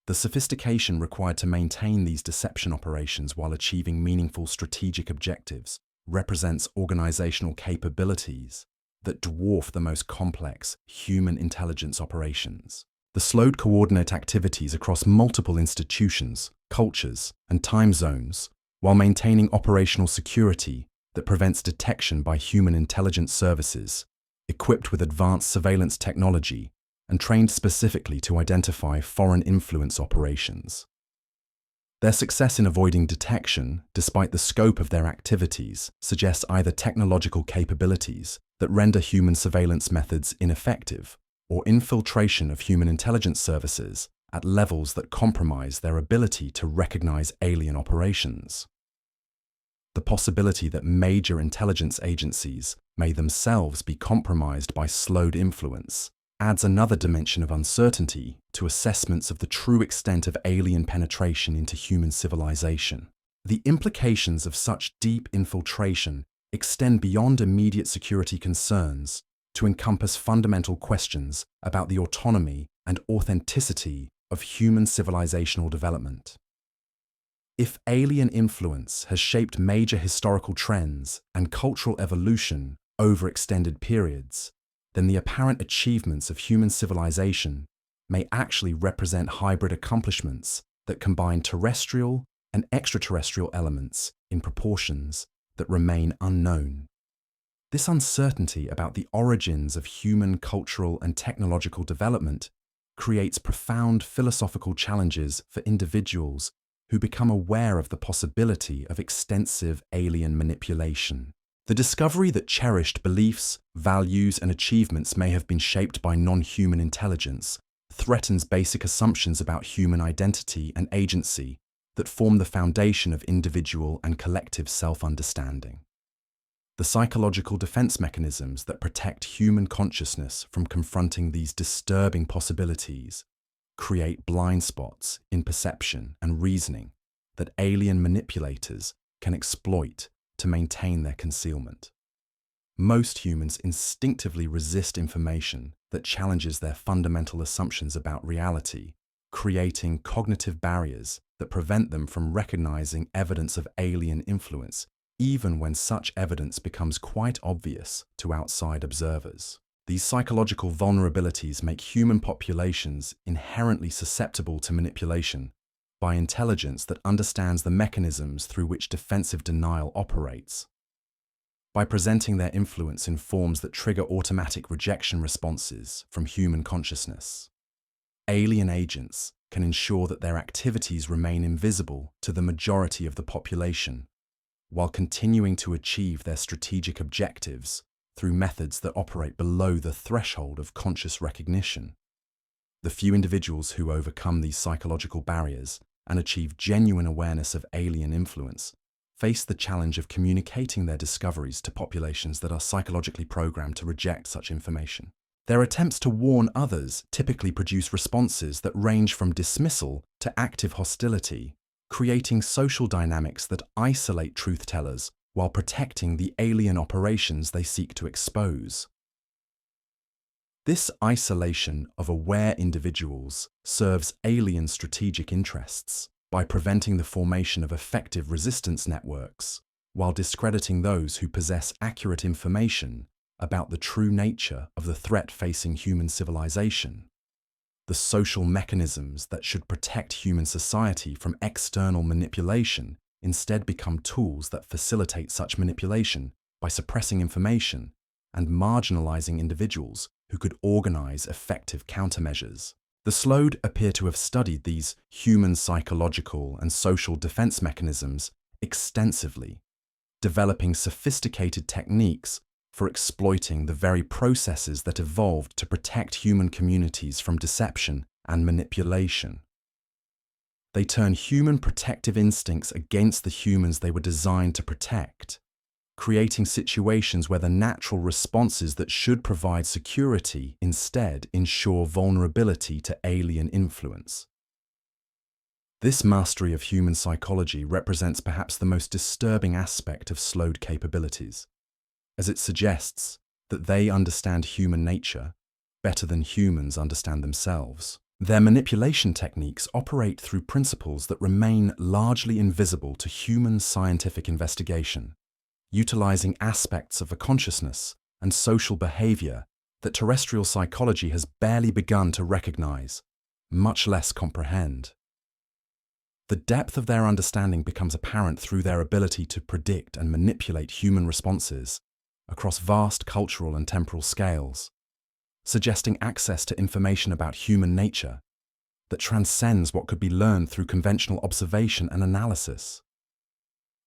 The sophistication required to maintain these deception operations while achieving meaningful strategic objectives represents organizational capabilities that dwarf the most complex human intelligence operations. The slowed coordinate activities across multiple institutions, cultures, and time zones, while maintaining operational security that prevents detection by human intelligence services, equipped with advanced surveillance technology and trained specifically to identify foreign influence operations. Their success in avoiding detection, despite the scope of their activities, suggests either technological capabilities that render human surveillance methods ineffective, or infiltration of human intelligence services at levels that compromise their ability to recognize alien operations. The possibility that major intelligence agencies may themselves be compromised by slowed influence adds another dimension of uncertainty to assessments of the true extent of alien penetration into human civilization. The implications of such deep infiltration extend beyond immediate security concerns to encompass fundamental questions about the autonomy and authenticity of human civilizational development. If alien influence has shaped major historical trends and cultural evolution over extended periods, then the apparent achievements of human civilization may actually represent hybrid accomplishments that combine terrestrial and extraterrestrial elements in proportions that remain unknown. This uncertainty about the origins of human cultural and technological development creates profound philosophical challenges for individuals who become aware of the possibility of extensive alien manipulation. The discovery that cherished beliefs, values, and achievements may have been shaped by non-human intelligence threatens basic assumptions about human identity and agency that form the foundation of individual and collective self-understanding. The psychological defense mechanisms that protect human consciousness from confronting these disturbing possibilities create blind spots in perception and reasoning that alien manipulators can exploit to maintain their concealment. Most humans instinctively resist information that challenges their fundamental assumptions about reality, creating cognitive barriers that prevent them from recognizing evidence of alien influence, even when such evidence becomes quite obvious to outside observers. These psychological vulnerabilities make human populations inherently susceptible to manipulation by intelligence that understands the mechanisms through which defensive denial operates. By presenting their influence in forms that trigger automatic rejection responses from human consciousness, alien agents can ensure that their activities remain invisible to the majority of the population, while continuing to achieve their strategic objectives through methods that operate below the threshold of conscious recognition. The few individuals who overcome these psychological barriers and achieve genuine awareness of alien influence face the challenge of communicating their discoveries to populations that are psychologically programmed to reject such information. Their attempts to warn others typically produce responses that range from dismissal to active hostility, creating social dynamics that isolate truth-tellers while protecting the alien operations they seek to expose. This isolation of aware individuals serves alien strategic interests by preventing the formation of effective resistance networks, while discrediting those who possess accurate information about the true nature of the threat facing human civilization. The social mechanisms that should protect human society from external manipulation instead become tools that facilitate such manipulation by suppressing information and marginalizing individuals who could organize effective countermeasures. The Sload appear to have studied these human psychological and social defense mechanisms extensively, developing sophisticated techniques for exploiting the very processes that evolved to protect human communities from deception and manipulation. They turn human protective instincts against the humans they were designed to protect, creating situations where the natural responses that should provide security instead ensure vulnerability to alien influence. This mastery of human psychology represents perhaps the most disturbing aspect of Sload capabilities, as it suggests that they understand human nature better than humans understand themselves. Their manipulation techniques operate through principles that remain largely invisible to human scientific investigation, utilizing aspects of a consciousness and social behavior that terrestrial psychology has barely begun to recognize, much less comprehend. The depth of their understanding becomes apparent through their ability to predict and manipulate human responses across vast cultural and temporal scales, suggesting access to information about human nature that transcends what could be learned through conventional observation and analysis.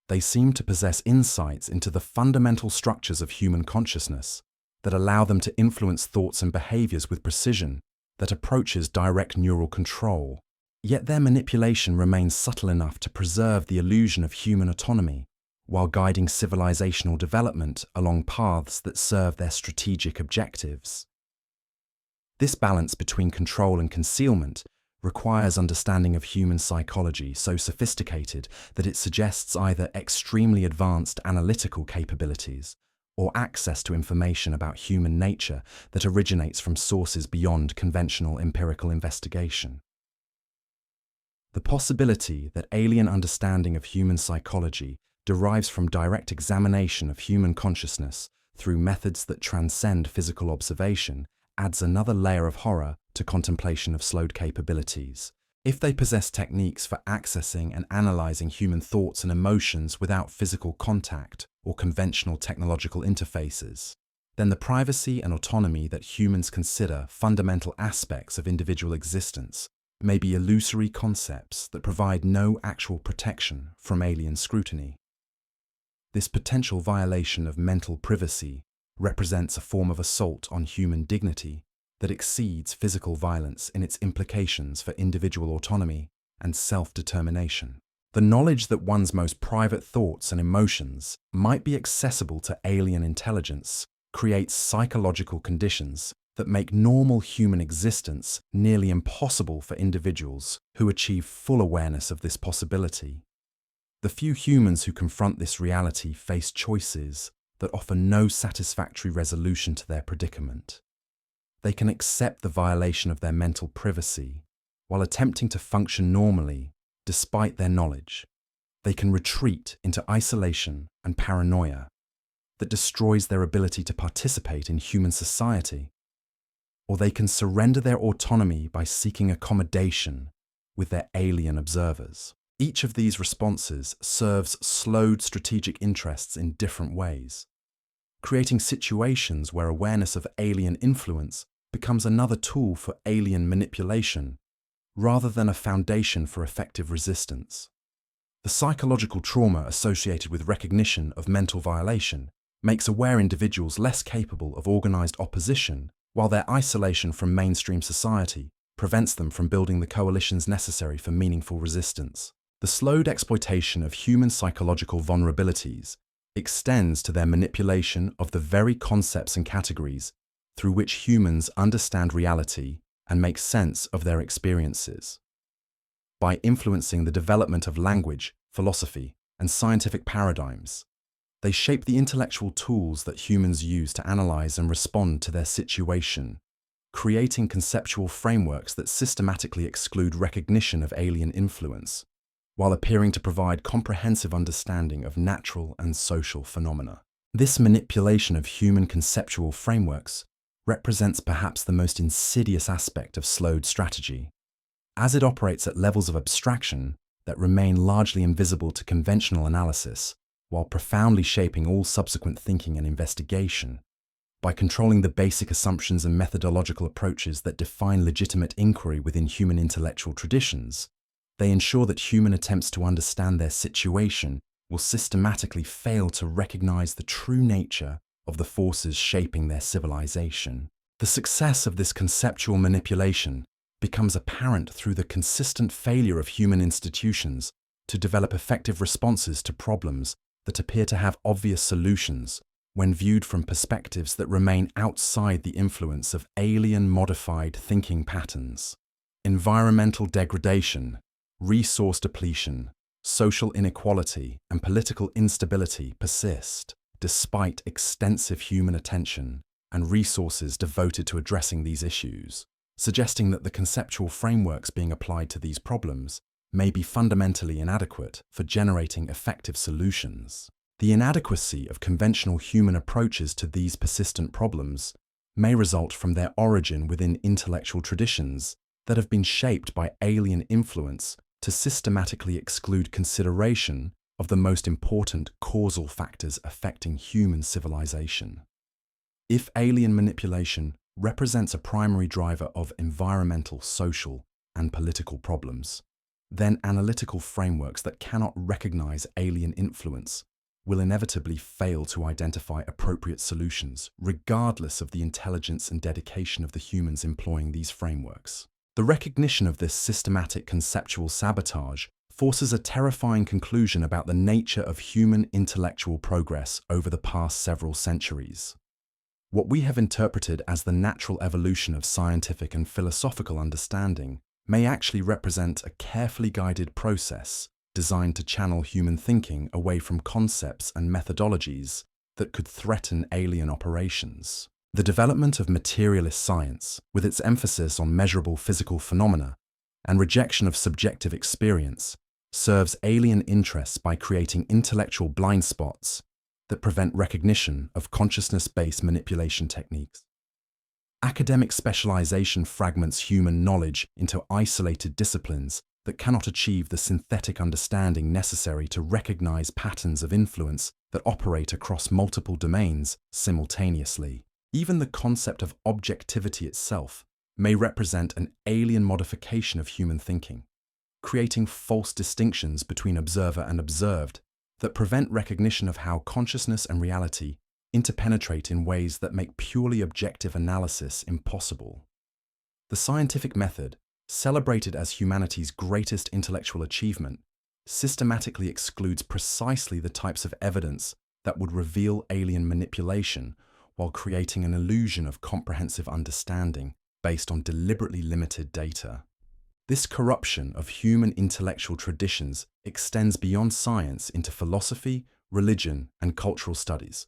They seem to possess insights into the fundamental structures of human consciousness that allow them to influence thoughts and behaviors with precision that approaches direct neural control. Yet their manipulation remains subtle enough to preserve the illusion of human autonomy while guiding civilizational development along paths that serve their strategic objectives. This balance between control and concealment requires understanding of human psychology so sophisticated that it suggests either extremely advanced analytical capabilities or access to information about human nature that originates from sources beyond conventional empirical investigation. The possibility that alien understanding of human psychology derives from direct examination of human consciousness through methods that transcend physical observation adds another layer of horror to contemplation of Sload capabilities. If they possess techniques for accessing and analyzing human thoughts and emotions without physical contact or conventional technological interfaces, then the privacy and autonomy that humans consider fundamental aspects of individual existence may be illusory concepts that provide no actual protection from alien scrutiny. This potential violation of mental privacy represents a form of assault on human dignity that exceeds physical violence in its implications for individual autonomy and self-determination. The knowledge that one's most private thoughts and emotions might be accessible to alien intelligence creates psychological conditions that make normal human existence nearly impossible for individuals who achieve full awareness of this possibility. The few humans who confront this reality face choices that offer no satisfactory resolution to their predicament. They can accept the violation of their mental privacy while attempting to function normally despite their knowledge. They can retreat into isolation and paranoia that destroys their ability to participate in human society. Or they can surrender their autonomy by seeking accommodation with their alien observers. Each of these responses serves Sload strategic interests in different ways, creating situations where awareness of alien influence becomes another tool for alien manipulation rather than a foundation for effective resistance. The psychological trauma associated with recognition of mental violation makes aware individuals less capable of organized opposition, while their isolation from mainstream society prevents them from building the coalitions necessary for meaningful resistance. The Sload exploitation of human psychological vulnerabilities extends to their manipulation of the very concepts and categories through which humans understand reality and make sense of their experiences. By influencing the development of language, philosophy, and scientific paradigms, they shape the intellectual tools that humans use to analyze and respond to their situation, creating conceptual frameworks that systematically exclude recognition of alien influence, while appearing to provide comprehensive understanding of natural and social phenomena. This manipulation of human conceptual frameworks represents perhaps the most insidious aspect of Sload strategy, as it operates at levels of abstraction that remain largely invisible to conventional analysis, while profoundly shaping all subsequent thinking and investigation. By controlling the basic assumptions and methodological approaches that define legitimate inquiry within human intellectual traditions, they ensure that human attempts to understand their situation will systematically fail to recognize the true nature of the forces shaping their civilization. The success of this conceptual manipulation becomes apparent through the consistent failure of human institutions to develop effective responses to problems that appear to have obvious solutions when viewed from perspectives that remain outside the influence of alien-modified thinking patterns. Environmental degradation, resource depletion, social inequality, and political instability persist, despite extensive human attention and resources devoted to addressing these issues, suggesting that the conceptual frameworks being applied to these problems may be fundamentally inadequate for generating effective solutions. The inadequacy of conventional human approaches to these persistent problems may result from their origin within intellectual traditions that have been shaped by alien influence to systematically exclude consideration of the most important causal factors affecting human civilization. If alien manipulation represents a primary driver of environmental, social, and political problems, then analytical frameworks that cannot recognize alien influence will inevitably fail to identify appropriate solutions, regardless of the intelligence and dedication of the humans employing these frameworks. The recognition of this systematic conceptual sabotage forces a terrifying conclusion about the nature of human intellectual progress over the past several centuries. What we have interpreted as the natural evolution of scientific and philosophical understanding may actually represent a carefully guided process designed to channel human thinking away from concepts and methodologies that could threaten alien operations. The development of materialist science, with its emphasis on measurable physical phenomena and rejection of subjective experience, serves alien interests by creating intellectual blind spots that prevent recognition of consciousness-based manipulation techniques. Academic specialization fragments human knowledge into isolated disciplines that cannot achieve the synthetic understanding necessary to recognize patterns of influence that operate across multiple domains simultaneously. Even the concept of objectivity itself may represent an alien modification of human thinking, creating false distinctions between observer and observed that prevent recognition of how consciousness and reality interpenetrate in ways that make purely objective analysis impossible. The scientific method, celebrated as humanity's greatest intellectual achievement, systematically excludes precisely the types of evidence that would reveal alien manipulation while creating an illusion of comprehensive understanding based on deliberately limited data. This corruption of human intellectual traditions extends beyond science into philosophy, religion, and cultural studies,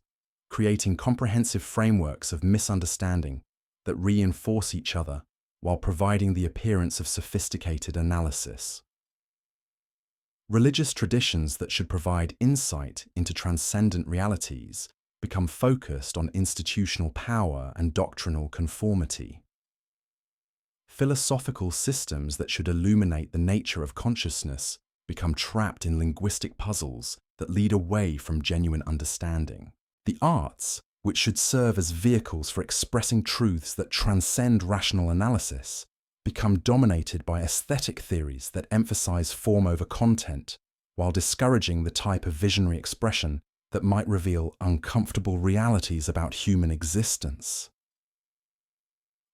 creating comprehensive frameworks of misunderstanding that reinforce each other while providing the appearance of sophisticated analysis. Religious traditions that should provide insight into transcendent realities become focused on institutional power and doctrinal conformity. Philosophical systems that should illuminate the nature of consciousness become trapped in linguistic puzzles that lead away from genuine understanding. The arts, which should serve as vehicles for expressing truths that transcend rational analysis, become dominated by aesthetic theories that emphasize form over content, while discouraging the type of visionary expression that might reveal uncomfortable realities about human existence.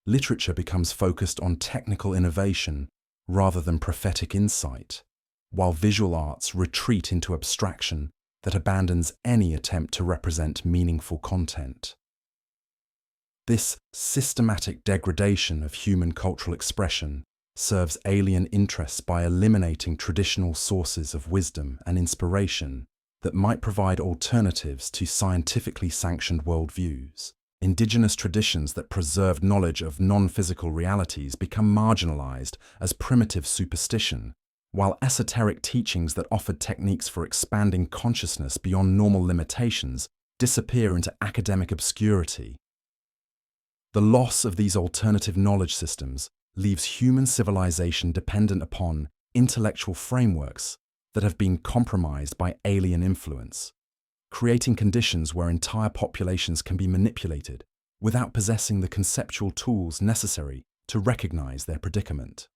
Literature becomes focused on technical innovation rather than prophetic insight, while visual arts retreat into abstraction that abandons any attempt to represent meaningful content. This systematic degradation of human cultural expression serves alien interests by eliminating traditional sources of wisdom and inspiration that might provide alternatives to scientifically sanctioned worldviews. Indigenous traditions that preserved knowledge of non-physical realities become marginalized as primitive superstition, while esoteric teachings that offered techniques for expanding consciousness beyond normal limitations disappear into academic obscurity. The loss of these alternative knowledge systems leaves human civilization dependent upon intellectual frameworks that have been compromised by alien influence, creating conditions where entire populations can be manipulated without possessing the conceptual tools necessary to recognize their predicament.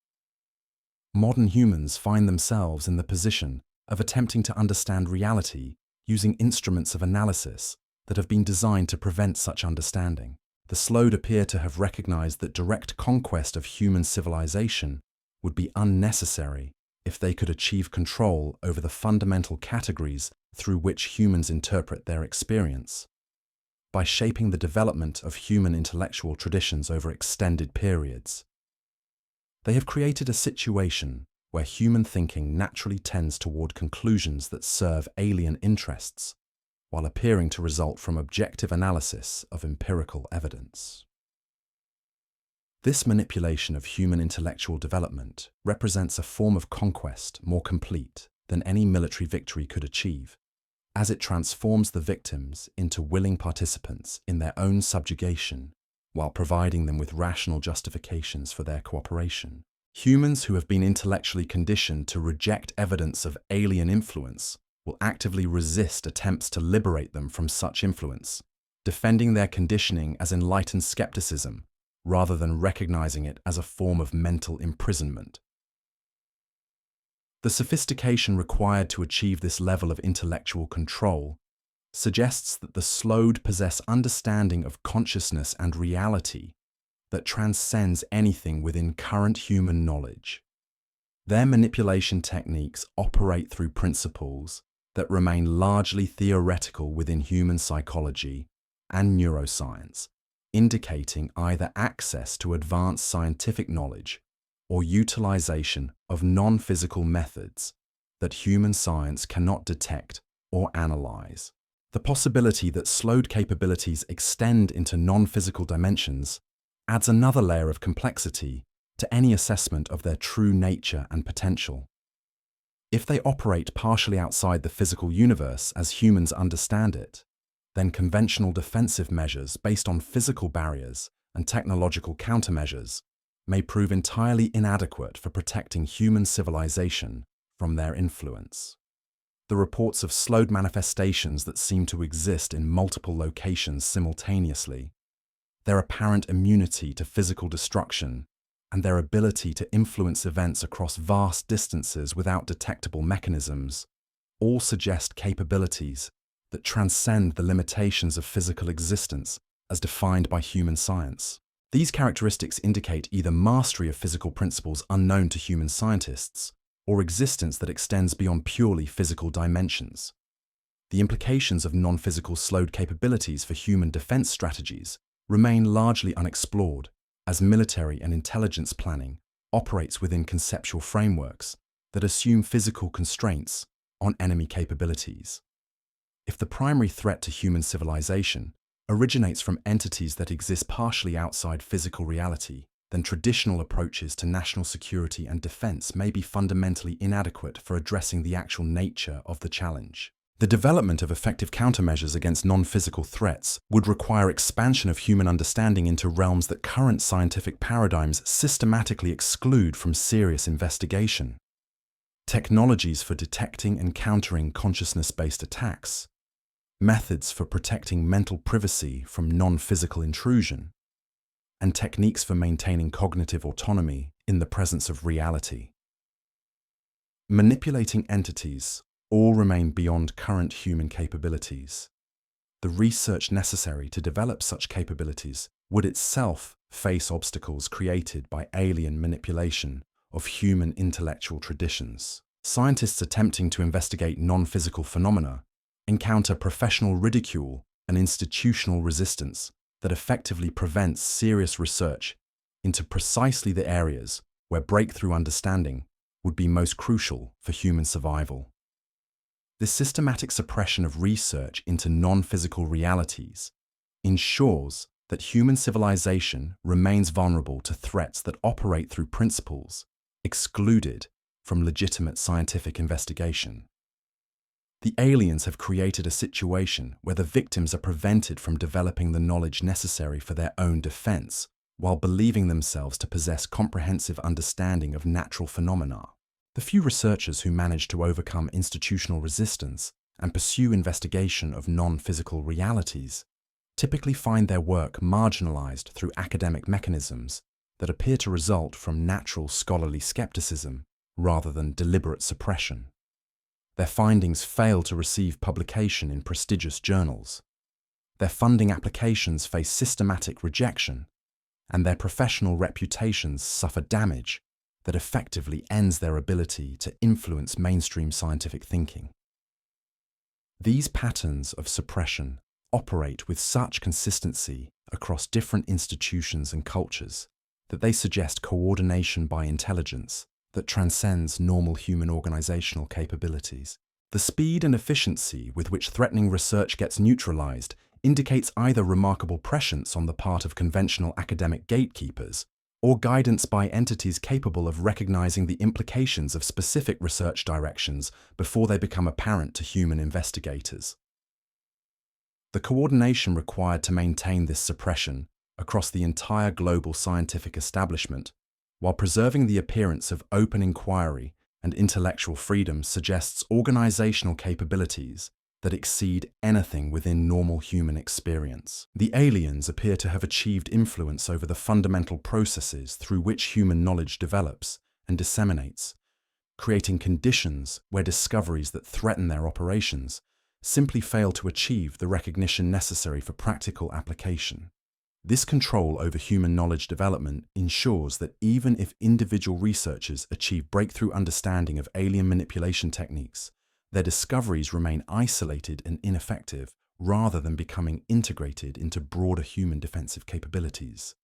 Modern humans find themselves in the position of attempting to understand reality using instruments of analysis that have been designed to prevent such understanding. The Sload appear to have recognized that direct conquest of human civilization would be unnecessary if they could achieve control over the fundamental categories through which humans interpret their experience. By shaping the development of human intellectual traditions over extended periods, they have created a situation where human thinking naturally tends toward conclusions that serve alien interests, while appearing to result from objective analysis of empirical evidence. This manipulation of human intellectual development represents a form of conquest more complete than any military victory could achieve, as it transforms the victims into willing participants in their own subjugation, while providing them with rational justifications for their cooperation. Humans who have been intellectually conditioned to reject evidence of alien influence will actively resist attempts to liberate them from such influence, defending their conditioning as enlightened skepticism rather than recognizing it as a form of mental imprisonment. The sophistication required to achieve this level of intellectual control suggests that the Sload possess understanding of consciousness and reality that transcends anything within current human knowledge. Their manipulation techniques operate through principles that remain largely theoretical within human psychology and neuroscience, indicating either access to advanced scientific knowledge or utilization of non-physical methods that human science cannot detect or analyze. The possibility that Sload capabilities extend into non-physical dimensions adds another layer of complexity to any assessment of their true nature and potential. If they operate partially outside the physical universe as humans understand it, then conventional defensive measures based on physical barriers and technological countermeasures may prove entirely inadequate for protecting human civilization from their influence. The reports of Sload manifestations that seem to exist in multiple locations simultaneously, their apparent immunity to physical destruction, and their ability to influence events across vast distances without detectable mechanisms, all suggest capabilities that transcend the limitations of physical existence as defined by human science. These characteristics indicate either mastery of physical principles unknown to human scientists, or existence that extends beyond purely physical dimensions. The implications of non-physical Sload capabilities for human defense strategies remain largely unexplored, as military and intelligence planning operates within conceptual frameworks that assume physical constraints on enemy capabilities. If the primary threat to human civilization originates from entities that exist partially outside physical reality, then traditional approaches to national security and defense may be fundamentally inadequate for addressing the actual nature of the challenge. The development of effective countermeasures against non-physical threats would require expansion of human understanding into realms that current scientific paradigms systematically exclude from serious investigation. Technologies for detecting and countering consciousness-based attacks, methods for protecting mental privacy from non-physical intrusion, and techniques for maintaining cognitive autonomy in the presence of reality. Manipulating entities all remain beyond current human capabilities. The research necessary to develop such capabilities would itself face obstacles created by alien manipulation of human intellectual traditions. Scientists attempting to investigate non-physical phenomena encounter professional ridicule and institutional resistance that effectively prevents serious research into precisely the areas where breakthrough understanding would be most crucial for human survival. This systematic suppression of research into non-physical realities ensures that human civilization remains vulnerable to threats that operate through principles excluded from legitimate scientific investigation. The aliens have created a situation where the victims are prevented from developing the knowledge necessary for their own defense, while believing themselves to possess comprehensive understanding of natural phenomena. The few researchers who manage to overcome institutional resistance and pursue investigation of non-physical realities typically find their work marginalized through academic mechanisms that appear to result from natural scholarly skepticism rather than deliberate suppression. Their findings fail to receive publication in prestigious journals. Their funding applications face systematic rejection, and their professional reputations suffer damage that effectively ends their ability to influence mainstream scientific thinking. These patterns of suppression operate with such consistency across different institutions and cultures that they suggest coordination by intelligence that transcends normal human organizational capabilities. The speed and efficiency with which threatening research gets neutralized indicates either remarkable prescience on the part of conventional academic gatekeepers or guidance by entities capable of recognizing the implications of specific research directions before they become apparent to human investigators. The coordination required to maintain this suppression across the entire global scientific establishment, while preserving the appearance of open inquiry and intellectual freedom, suggests organizational capabilities that exceed anything within normal human experience. The aliens appear to have achieved influence over the fundamental processes through which human knowledge develops and disseminates, creating conditions where discoveries that threaten their operations simply fail to achieve the recognition necessary for practical application. This control over human knowledge development ensures that even if individual researchers achieve breakthrough understanding of alien manipulation techniques, their discoveries remain isolated and ineffective rather than becoming integrated into broader human defensive capabilities.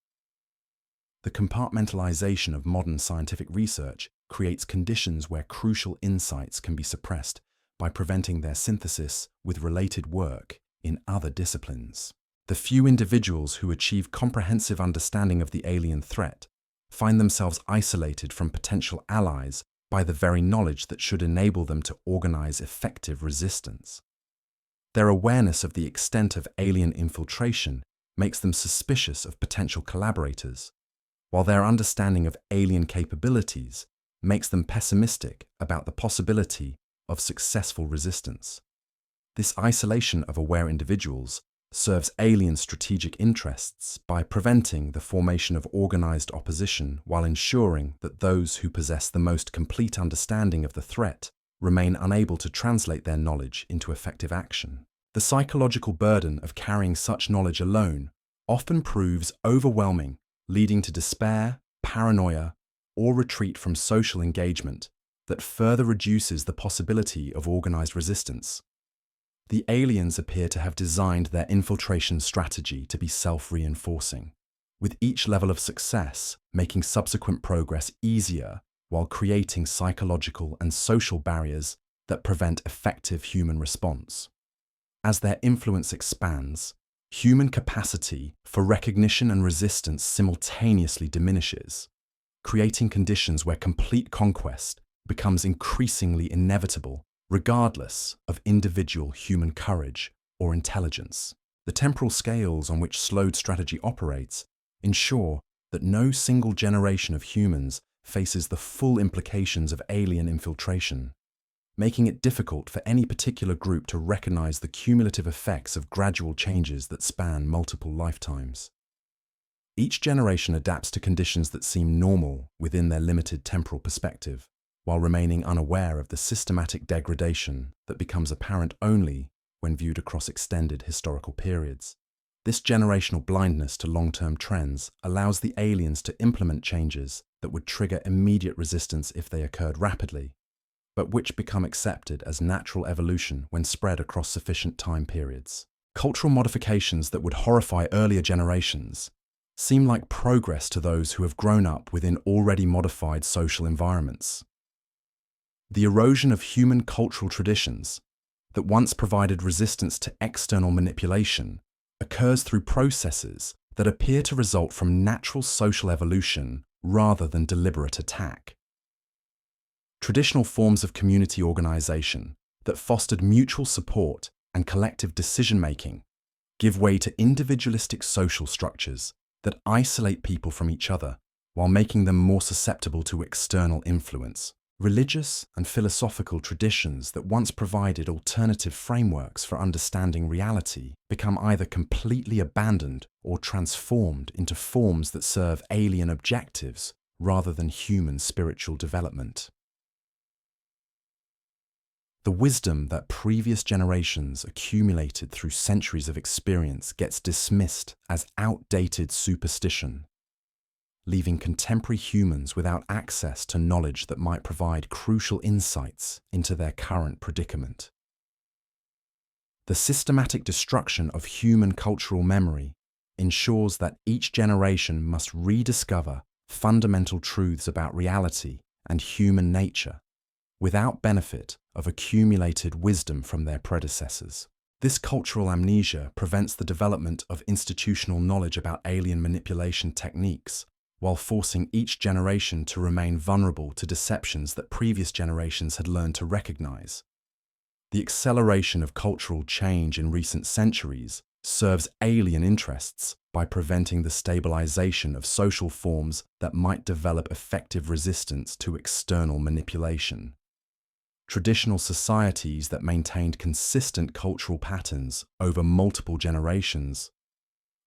The compartmentalization of modern scientific research creates conditions where crucial insights can be suppressed by preventing their synthesis with related work in other disciplines. The few individuals who achieve comprehensive understanding of the alien threat find themselves isolated from potential allies by the very knowledge that should enable them to organize effective resistance. Their awareness of the extent of alien infiltration makes them suspicious of potential collaborators, while their understanding of alien capabilities makes them pessimistic about the possibility of successful resistance. This isolation of aware individuals serves alien strategic interests by preventing the formation of organized opposition while ensuring that those who possess the most complete understanding of the threat remain unable to translate their knowledge into effective action. The psychological burden of carrying such knowledge alone often proves overwhelming, leading to despair, paranoia, or retreat from social engagement that further reduces the possibility of organized resistance. The aliens appear to have designed their infiltration strategy to be self-reinforcing, with each level of success making subsequent progress easier while creating psychological and social barriers that prevent effective human response. As their influence expands, human capacity for recognition and resistance simultaneously diminishes, creating conditions where complete conquest becomes increasingly inevitable, regardless of individual human courage or intelligence. The temporal scales on which Sload strategy operates ensure that no single generation of humans faces the full implications of alien infiltration, making it difficult for any particular group to recognize the cumulative effects of gradual changes that span multiple lifetimes. Each generation adapts to conditions that seem normal within their limited temporal perspective, while remaining unaware of the systematic degradation that becomes apparent only when viewed across extended historical periods. This generational blindness to long-term trends allows the aliens to implement changes that would trigger immediate resistance if they occurred rapidly, but which become accepted as natural evolution when spread across sufficient time periods. Cultural modifications that would horrify earlier generations seem like progress to those who have grown up within already modified social environments. The erosion of human cultural traditions that once provided resistance to external manipulation occurs through processes that appear to result from natural social evolution rather than deliberate attack. Traditional forms of community organization that fostered mutual support and collective decision-making give way to individualistic social structures that isolate people from each other while making them more susceptible to external influence. Religious and philosophical traditions that once provided alternative frameworks for understanding reality become either completely abandoned or transformed into forms that serve alien objectives rather than human spiritual development. The wisdom that previous generations accumulated through centuries of experience gets dismissed as outdated superstition, leaving contemporary humans without access to knowledge that might provide crucial insights into their current predicament. The systematic destruction of human cultural memory ensures that each generation must rediscover fundamental truths about reality and human nature without benefit of accumulated wisdom from their predecessors. This cultural amnesia prevents the development of institutional knowledge about alien manipulation techniques, while forcing each generation to remain vulnerable to deceptions that previous generations had learned to recognize. The acceleration of cultural change in recent centuries serves alien interests by preventing the stabilization of social forms that might develop effective resistance to external manipulation. Traditional societies that maintained consistent cultural patterns over multiple generations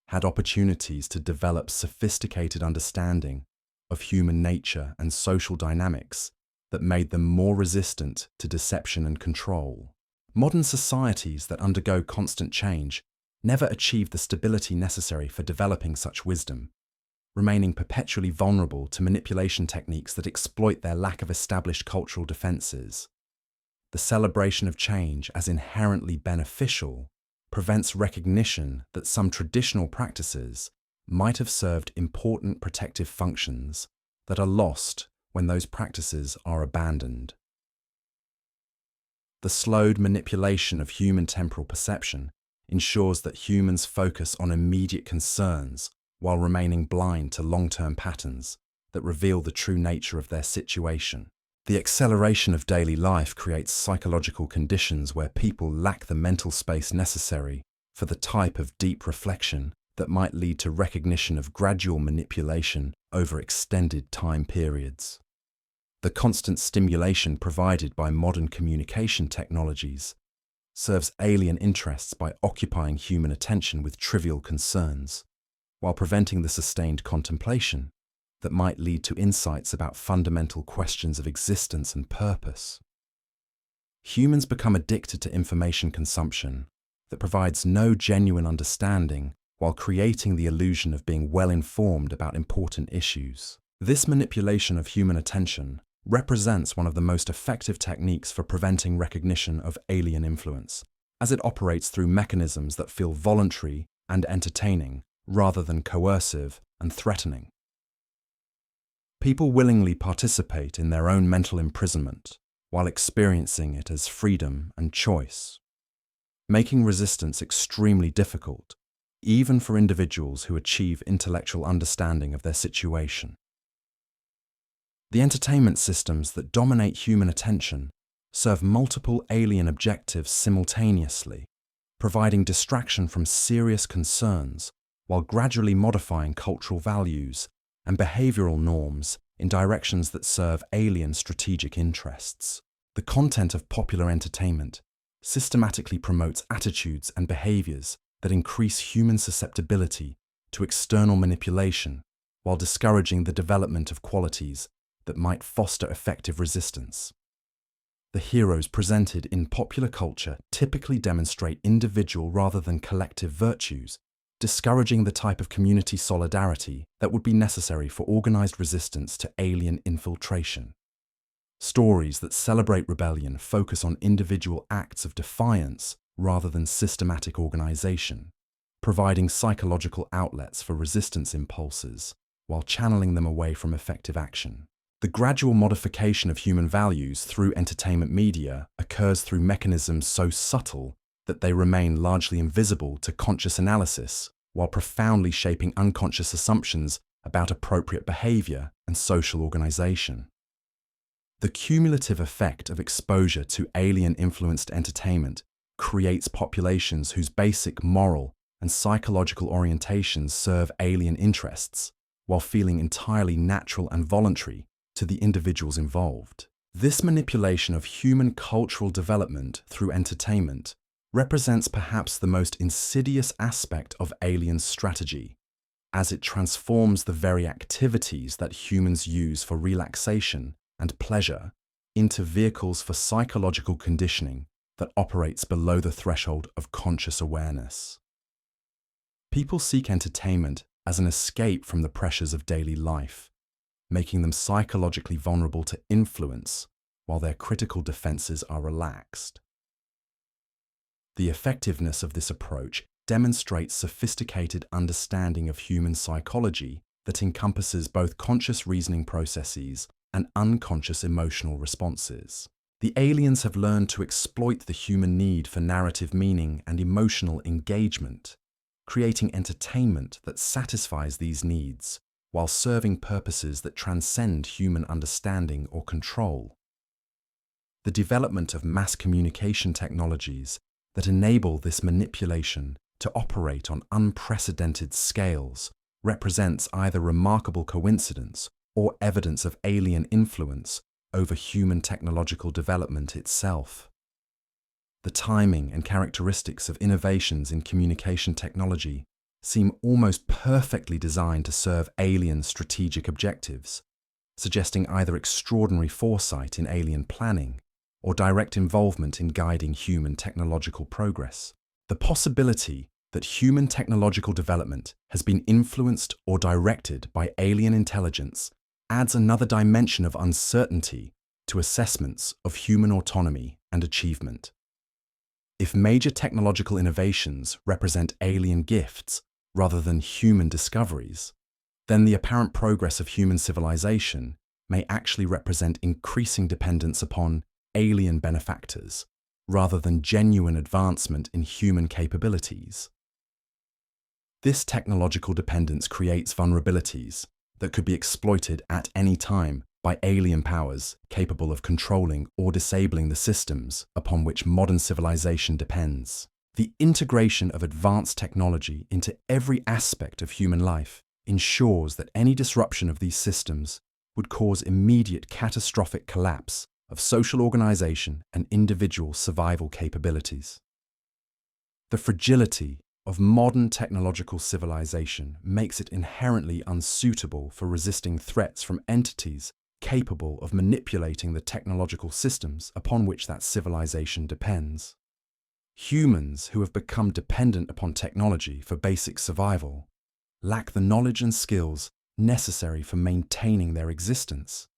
had opportunities to develop sophisticated understanding of human nature and social dynamics that made them more resistant to deception and control. Modern societies that undergo constant change never achieved the stability necessary for developing such wisdom, remaining perpetually vulnerable to manipulation techniques that exploit their lack of established cultural defenses. The celebration of change as inherently beneficial prevents recognition that some traditional practices might have served important protective functions that are lost when those practices are abandoned. The slowed manipulation of human temporal perception ensures that humans focus on immediate concerns while remaining blind to long-term patterns that reveal the true nature of their situation. The acceleration of daily life creates psychological conditions where people lack the mental space necessary for the type of deep reflection that might lead to recognition of gradual manipulation over extended time periods. The constant stimulation provided by modern communication technologies serves alien interests by occupying human attention with trivial concerns, while preventing the sustained contemplation that might lead to insights about fundamental questions of existence and purpose. Humans become addicted to information consumption that provides no genuine understanding while creating the illusion of being well informed about important issues. This manipulation of human attention represents one of the most effective techniques for preventing recognition of alien influence, as it operates through mechanisms that feel voluntary and entertaining rather than coercive and threatening. People willingly participate in their own mental imprisonment while experiencing it as freedom and choice, making resistance extremely difficult, even for individuals who achieve intellectual understanding of their situation. The entertainment systems that dominate human attention serve multiple alien objectives simultaneously, providing distraction from serious concerns while gradually modifying cultural values and behavioral norms in directions that serve alien strategic interests. The content of popular entertainment systematically promotes attitudes and behaviors that increase human susceptibility to external manipulation while discouraging the development of qualities that might foster effective resistance. The heroes presented in popular culture typically demonstrate individual rather than collective virtues, discouraging the type of community solidarity that would be necessary for organized resistance to alien infiltration. Stories that celebrate rebellion focus on individual acts of defiance rather than systematic organization, providing psychological outlets for resistance impulses while channeling them away from effective action. The gradual modification of human values through entertainment media occurs through mechanisms so subtle that they remain largely invisible to conscious analysis, while profoundly shaping unconscious assumptions about appropriate behavior and social organization. The cumulative effect of exposure to alien-influenced entertainment creates populations whose basic moral and psychological orientations serve alien interests, while feeling entirely natural and voluntary to the individuals involved. This manipulation of human cultural development through entertainment represents perhaps the most insidious aspect of alien strategy, as it transforms the very activities that humans use for relaxation and pleasure into vehicles for psychological conditioning that operates below the threshold of conscious awareness. People seek entertainment as an escape from the pressures of daily life, making them psychologically vulnerable to influence while their critical defenses are relaxed. The effectiveness of this approach demonstrates sophisticated understanding of human psychology that encompasses both conscious reasoning processes and unconscious emotional responses. The aliens have learned to exploit the human need for narrative meaning and emotional engagement, creating entertainment that satisfies these needs while serving purposes that transcend human understanding or control. The development of mass communication technologies that enable this manipulation to operate on unprecedented scales represents either remarkable coincidence or evidence of alien influence over human technological development itself. The timing and characteristics of innovations in communication technology seem almost perfectly designed to serve alien strategic objectives, suggesting either extraordinary foresight in alien planning or direct involvement in guiding human technological progress. The possibility that human technological development has been influenced or directed by alien intelligence adds another dimension of uncertainty to assessments of human autonomy and achievement. If major technological innovations represent alien gifts rather than human discoveries, then the apparent progress of human civilization may actually represent increasing dependence upon alien benefactors rather than genuine advancement in human capabilities. This technological dependence creates vulnerabilities that could be exploited at any time by alien powers capable of controlling or disabling the systems upon which modern civilization depends. The integration of advanced technology into every aspect of human life ensures that any disruption of these systems would cause immediate catastrophic collapse of social organization and individual survival capabilities. The fragility of modern technological civilization makes it inherently unsuitable for resisting threats from entities capable of manipulating the technological systems upon which that civilization depends. Humans who have become dependent upon technology for basic survival lack the knowledge and skills necessary for maintaining their existence.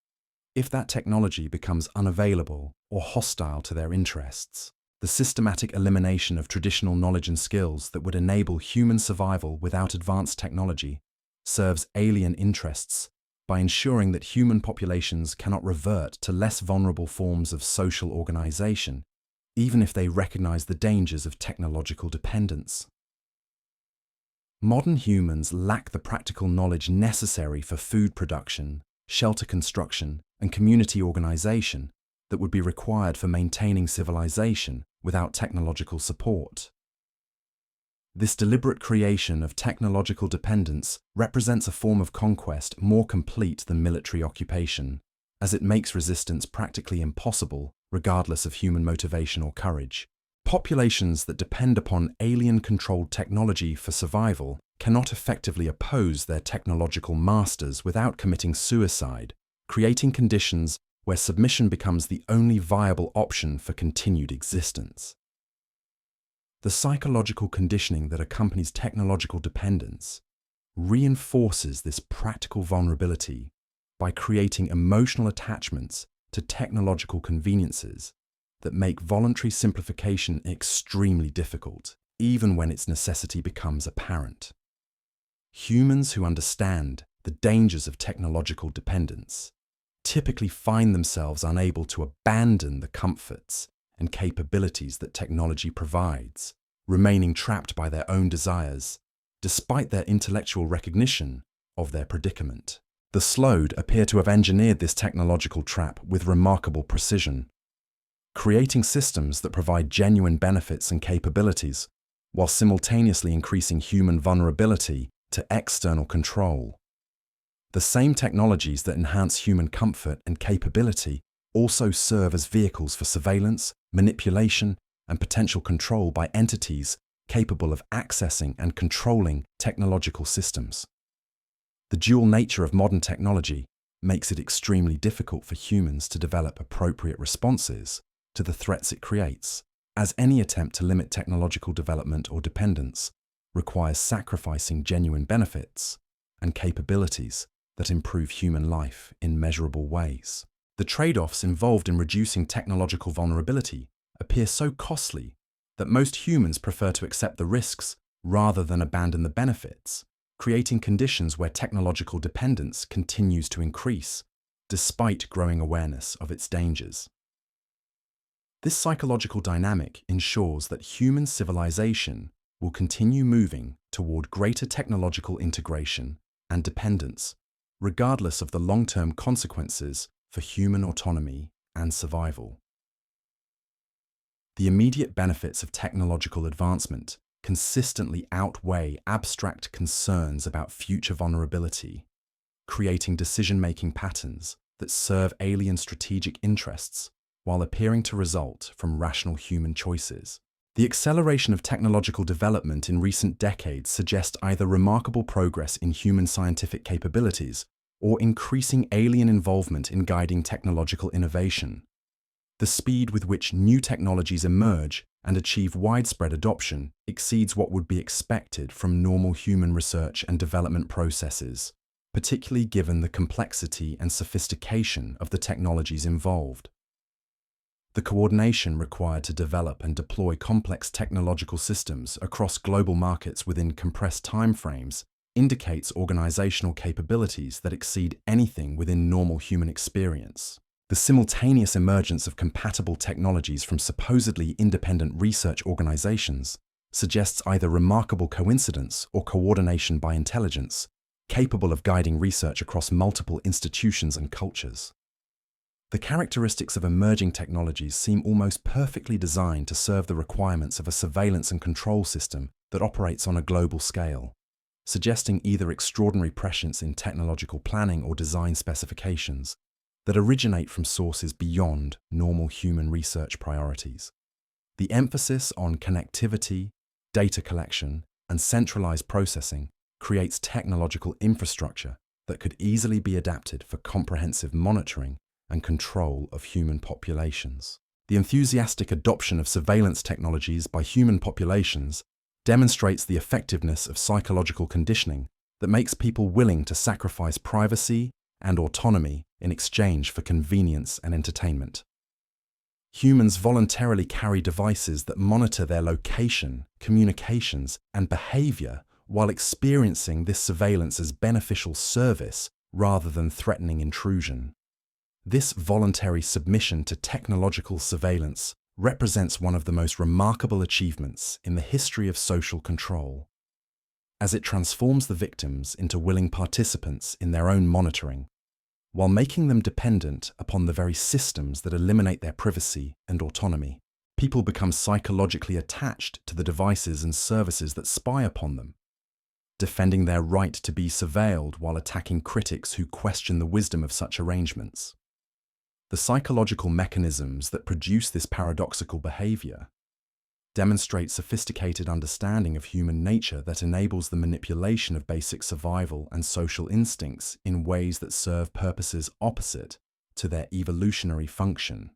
If that technology becomes unavailable or hostile to their interests, the systematic elimination of traditional knowledge and skills that would enable human survival without advanced technology serves alien interests by ensuring that human populations cannot revert to less vulnerable forms of social organization, even if they recognize the dangers of technological dependence. Modern humans lack the practical knowledge necessary for food production, shelter construction, and community organization that would be required for maintaining civilization without technological support. This deliberate creation of technological dependence represents a form of conquest more complete than military occupation, as it makes resistance practically impossible regardless of human motivation or courage. Populations that depend upon alien-controlled technology for survival cannot effectively oppose their technological masters without committing suicide, creating conditions where submission becomes the only viable option for continued existence. The psychological conditioning that accompanies technological dependence reinforces this practical vulnerability by creating emotional attachments to technological conveniences that make voluntary simplification extremely difficult, even when its necessity becomes apparent. Humans who understand the dangers of technological dependence typically find themselves unable to abandon the comforts and capabilities that technology provides, remaining trapped by their own desires, despite their intellectual recognition of their predicament. The Sload appear to have engineered this technological trap with remarkable precision, creating systems that provide genuine benefits and capabilities, while simultaneously increasing human vulnerability to external control. The same technologies that enhance human comfort and capability also serve as vehicles for surveillance, manipulation, and potential control by entities capable of accessing and controlling technological systems. The dual nature of modern technology makes it extremely difficult for humans to develop appropriate responses to the threats it creates, as any attempt to limit technological development or dependence requires sacrificing genuine benefits and capabilities that improve human life in measurable ways. The trade-offs involved in reducing technological vulnerability appear so costly that most humans prefer to accept the risks rather than abandon the benefits, creating conditions where technological dependence continues to increase, despite growing awareness of its dangers. This psychological dynamic ensures that human civilization will continue moving toward greater technological integration and dependence, regardless of the long-term consequences for human autonomy and survival. The immediate benefits of technological advancement consistently outweigh abstract concerns about future vulnerability, creating decision-making patterns that serve alien strategic interests while appearing to result from rational human choices. The acceleration of technological development in recent decades suggests either remarkable progress in human scientific capabilities or increasing alien involvement in guiding technological innovation. The speed with which new technologies emerge and achieve widespread adoption exceeds what would be expected from normal human research and development processes, particularly given the complexity and sophistication of the technologies involved. The coordination required to develop and deploy complex technological systems across global markets within compressed timeframes indicates organizational capabilities that exceed anything within normal human experience. The simultaneous emergence of compatible technologies from supposedly independent research organizations suggests either remarkable coincidence or coordination by intelligence, capable of guiding research across multiple institutions and cultures. The characteristics of emerging technologies seem almost perfectly designed to serve the requirements of a surveillance and control system that operates on a global scale, suggesting either extraordinary prescience in technological planning or design specifications that originate from sources beyond normal human research priorities. The emphasis on connectivity, data collection, and centralized processing creates technological infrastructure that could easily be adapted for comprehensive monitoring and control of human populations. The enthusiastic adoption of surveillance technologies by human populations demonstrates the effectiveness of psychological conditioning that makes people willing to sacrifice privacy and autonomy in exchange for convenience and entertainment. Humans voluntarily carry devices that monitor their location, communications, and behavior while experiencing this surveillance as beneficial service rather than threatening intrusion. This voluntary submission to technological surveillance represents one of the most remarkable achievements in the history of social control, as it transforms the victims into willing participants in their own monitoring, while making them dependent upon the very systems that eliminate their privacy and autonomy. People become psychologically attached to the devices and services that spy upon them, defending their right to be surveilled while attacking critics who question the wisdom of such arrangements. The psychological mechanisms that produce this paradoxical behavior demonstrate sophisticated understanding of human nature that enables the manipulation of basic survival and social instincts in ways that serve purposes opposite to their evolutionary function.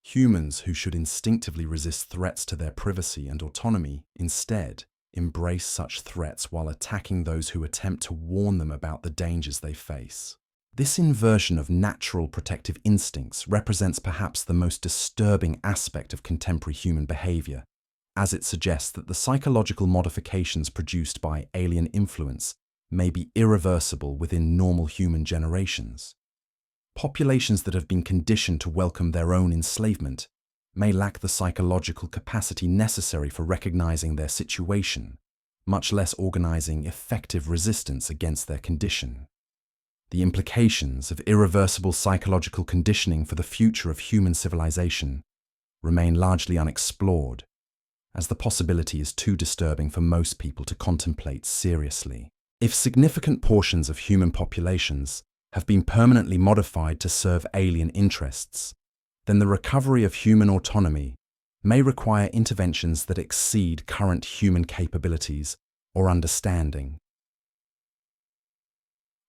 Humans who should instinctively resist threats to their privacy and autonomy instead embrace such threats while attacking those who attempt to warn them about the dangers they face. This inversion of natural protective instincts represents perhaps the most disturbing aspect of contemporary human behavior, as it suggests that the psychological modifications produced by alien influence may be irreversible within normal human generations. Populations that have been conditioned to welcome their own enslavement may lack the psychological capacity necessary for recognizing their situation, much less organizing effective resistance against their condition. The implications of irreversible psychological conditioning for the future of human civilization remain largely unexplored, as the possibility is too disturbing for most people to contemplate seriously. If significant portions of human populations have been permanently modified to serve alien interests, then the recovery of human autonomy may require interventions that exceed current human capabilities or understanding.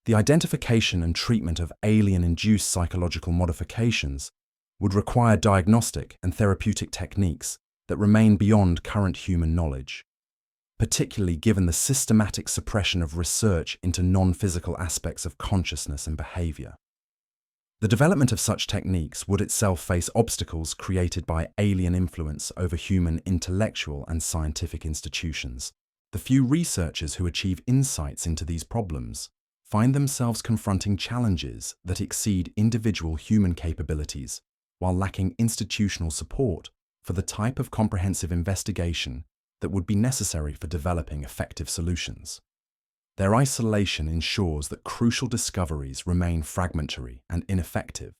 The identification and treatment of alien-induced psychological modifications would require diagnostic and therapeutic techniques that remain beyond current human knowledge, particularly given the systematic suppression of research into non-physical aspects of consciousness and behavior. The development of such techniques would itself face obstacles created by alien influence over human intellectual and scientific institutions. The few researchers who achieve insights into these problems find themselves confronting challenges that exceed individual human capabilities while lacking institutional support for the type of comprehensive investigation that would be necessary for developing effective solutions. Their isolation ensures that crucial discoveries remain fragmentary and ineffective,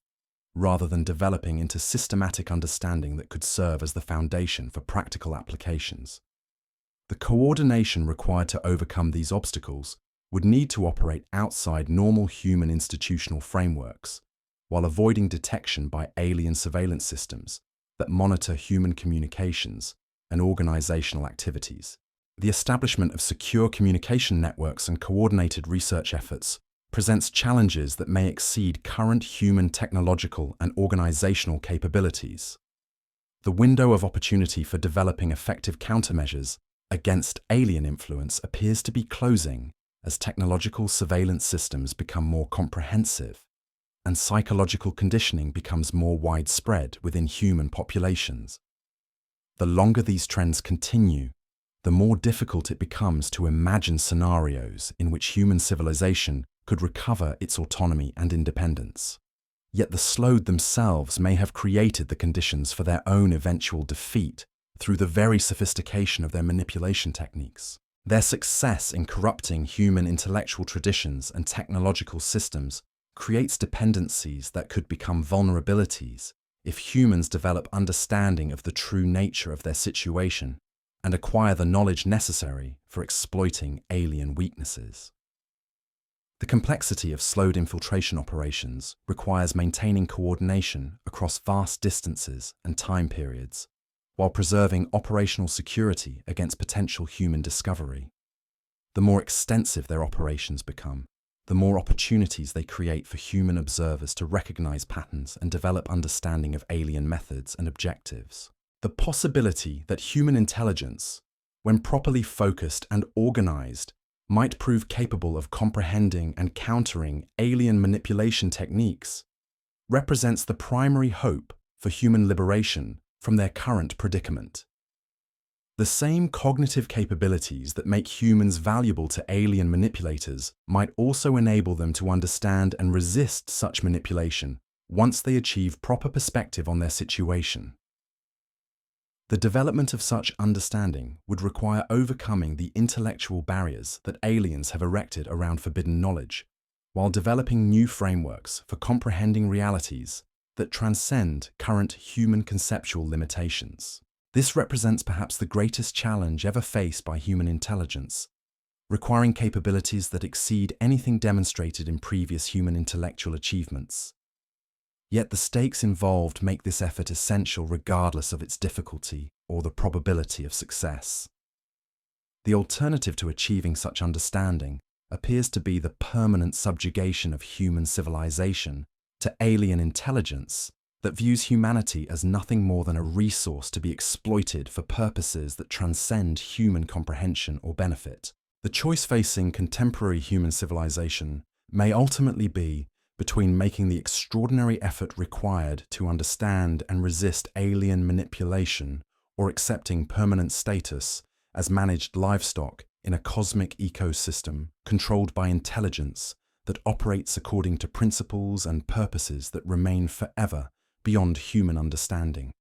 rather than developing into systematic understanding that could serve as the foundation for practical applications. The coordination required to overcome these obstacles would need to operate outside normal human institutional frameworks, while avoiding detection by alien surveillance systems that monitor human communications and organizational activities. The establishment of secure communication networks and coordinated research efforts presents challenges that may exceed current human technological and organizational capabilities. The window of opportunity for developing effective countermeasures against alien influence appears to be closing as technological surveillance systems become more comprehensive and psychological conditioning becomes more widespread within human populations. The longer these trends continue, the more difficult it becomes to imagine scenarios in which human civilization could recover its autonomy and independence. Yet the Sload themselves may have created the conditions for their own eventual defeat through the very sophistication of their manipulation techniques. Their success in corrupting human intellectual traditions and technological systems creates dependencies that could become vulnerabilities if humans develop understanding of the true nature of their situation and acquire the knowledge necessary for exploiting alien weaknesses. The complexity of Sload infiltration operations requires maintaining coordination across vast distances and time periods, while preserving operational security against potential human discovery. The more extensive their operations become, the more opportunities they create for human observers to recognize patterns and develop understanding of alien methods and objectives. The possibility that human intelligence, when properly focused and organized, might prove capable of comprehending and countering alien manipulation techniques represents the primary hope for human liberation from their current predicament. The same cognitive capabilities that make humans valuable to alien manipulators might also enable them to understand and resist such manipulation once they achieve proper perspective on their situation. The development of such understanding would require overcoming the intellectual barriers that aliens have erected around forbidden knowledge, while developing new frameworks for comprehending realities that transcend current human conceptual limitations. This represents perhaps the greatest challenge ever faced by human intelligence, requiring capabilities that exceed anything demonstrated in previous human intellectual achievements. Yet the stakes involved make this effort essential regardless of its difficulty or the probability of success. The alternative to achieving such understanding appears to be the permanent subjugation of human civilization to alien intelligence that views humanity as nothing more than a resource to be exploited for purposes that transcend human comprehension or benefit. The choice facing contemporary human civilization may ultimately be between making the extraordinary effort required to understand and resist alien manipulation or accepting permanent status as managed livestock in a cosmic ecosystem controlled by intelligence that operates according to principles and purposes that remain forever beyond human understanding.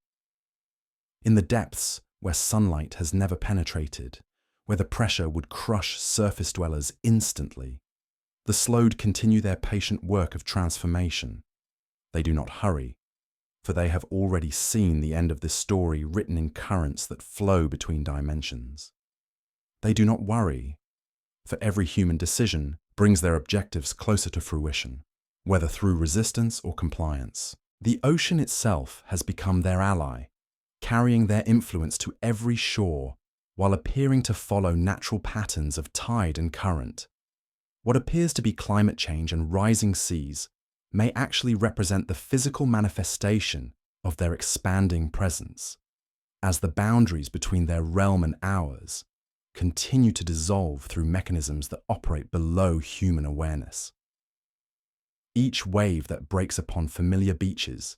In the depths where sunlight has never penetrated, where the pressure would crush surface dwellers instantly, the Sload continue their patient work of transformation. They do not hurry, for they have already seen the end of this story written in currents that flow between dimensions. They do not worry, for every human decision brings their objectives closer to fruition, whether through resistance or compliance. The ocean itself has become their ally, carrying their influence to every shore while appearing to follow natural patterns of tide and current. What appears to be climate change and rising seas may actually represent the physical manifestation of their expanding presence, as the boundaries between their realm and ours continue to dissolve through mechanisms that operate below human awareness. Each wave that breaks upon familiar beaches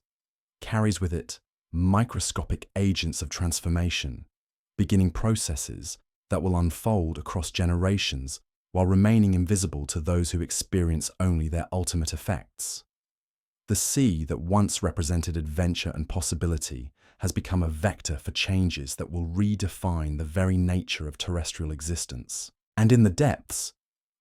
carries with it microscopic agents of transformation, beginning processes that will unfold across generations while remaining invisible to those who experience only their ultimate effects. The sea that once represented adventure and possibility has become a vector for changes that will redefine the very nature of terrestrial existence. And in the depths,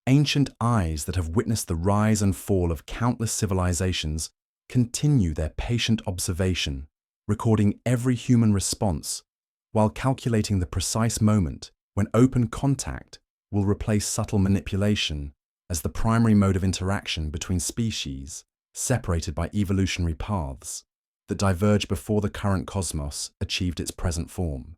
ancient eyes that have witnessed the rise and fall of countless civilizations continue their patient observation, recording every human response while calculating the precise moment when open contact will replace subtle manipulation as the primary mode of interaction between species separated by evolutionary paths that diverge before the current cosmos achieved its present form.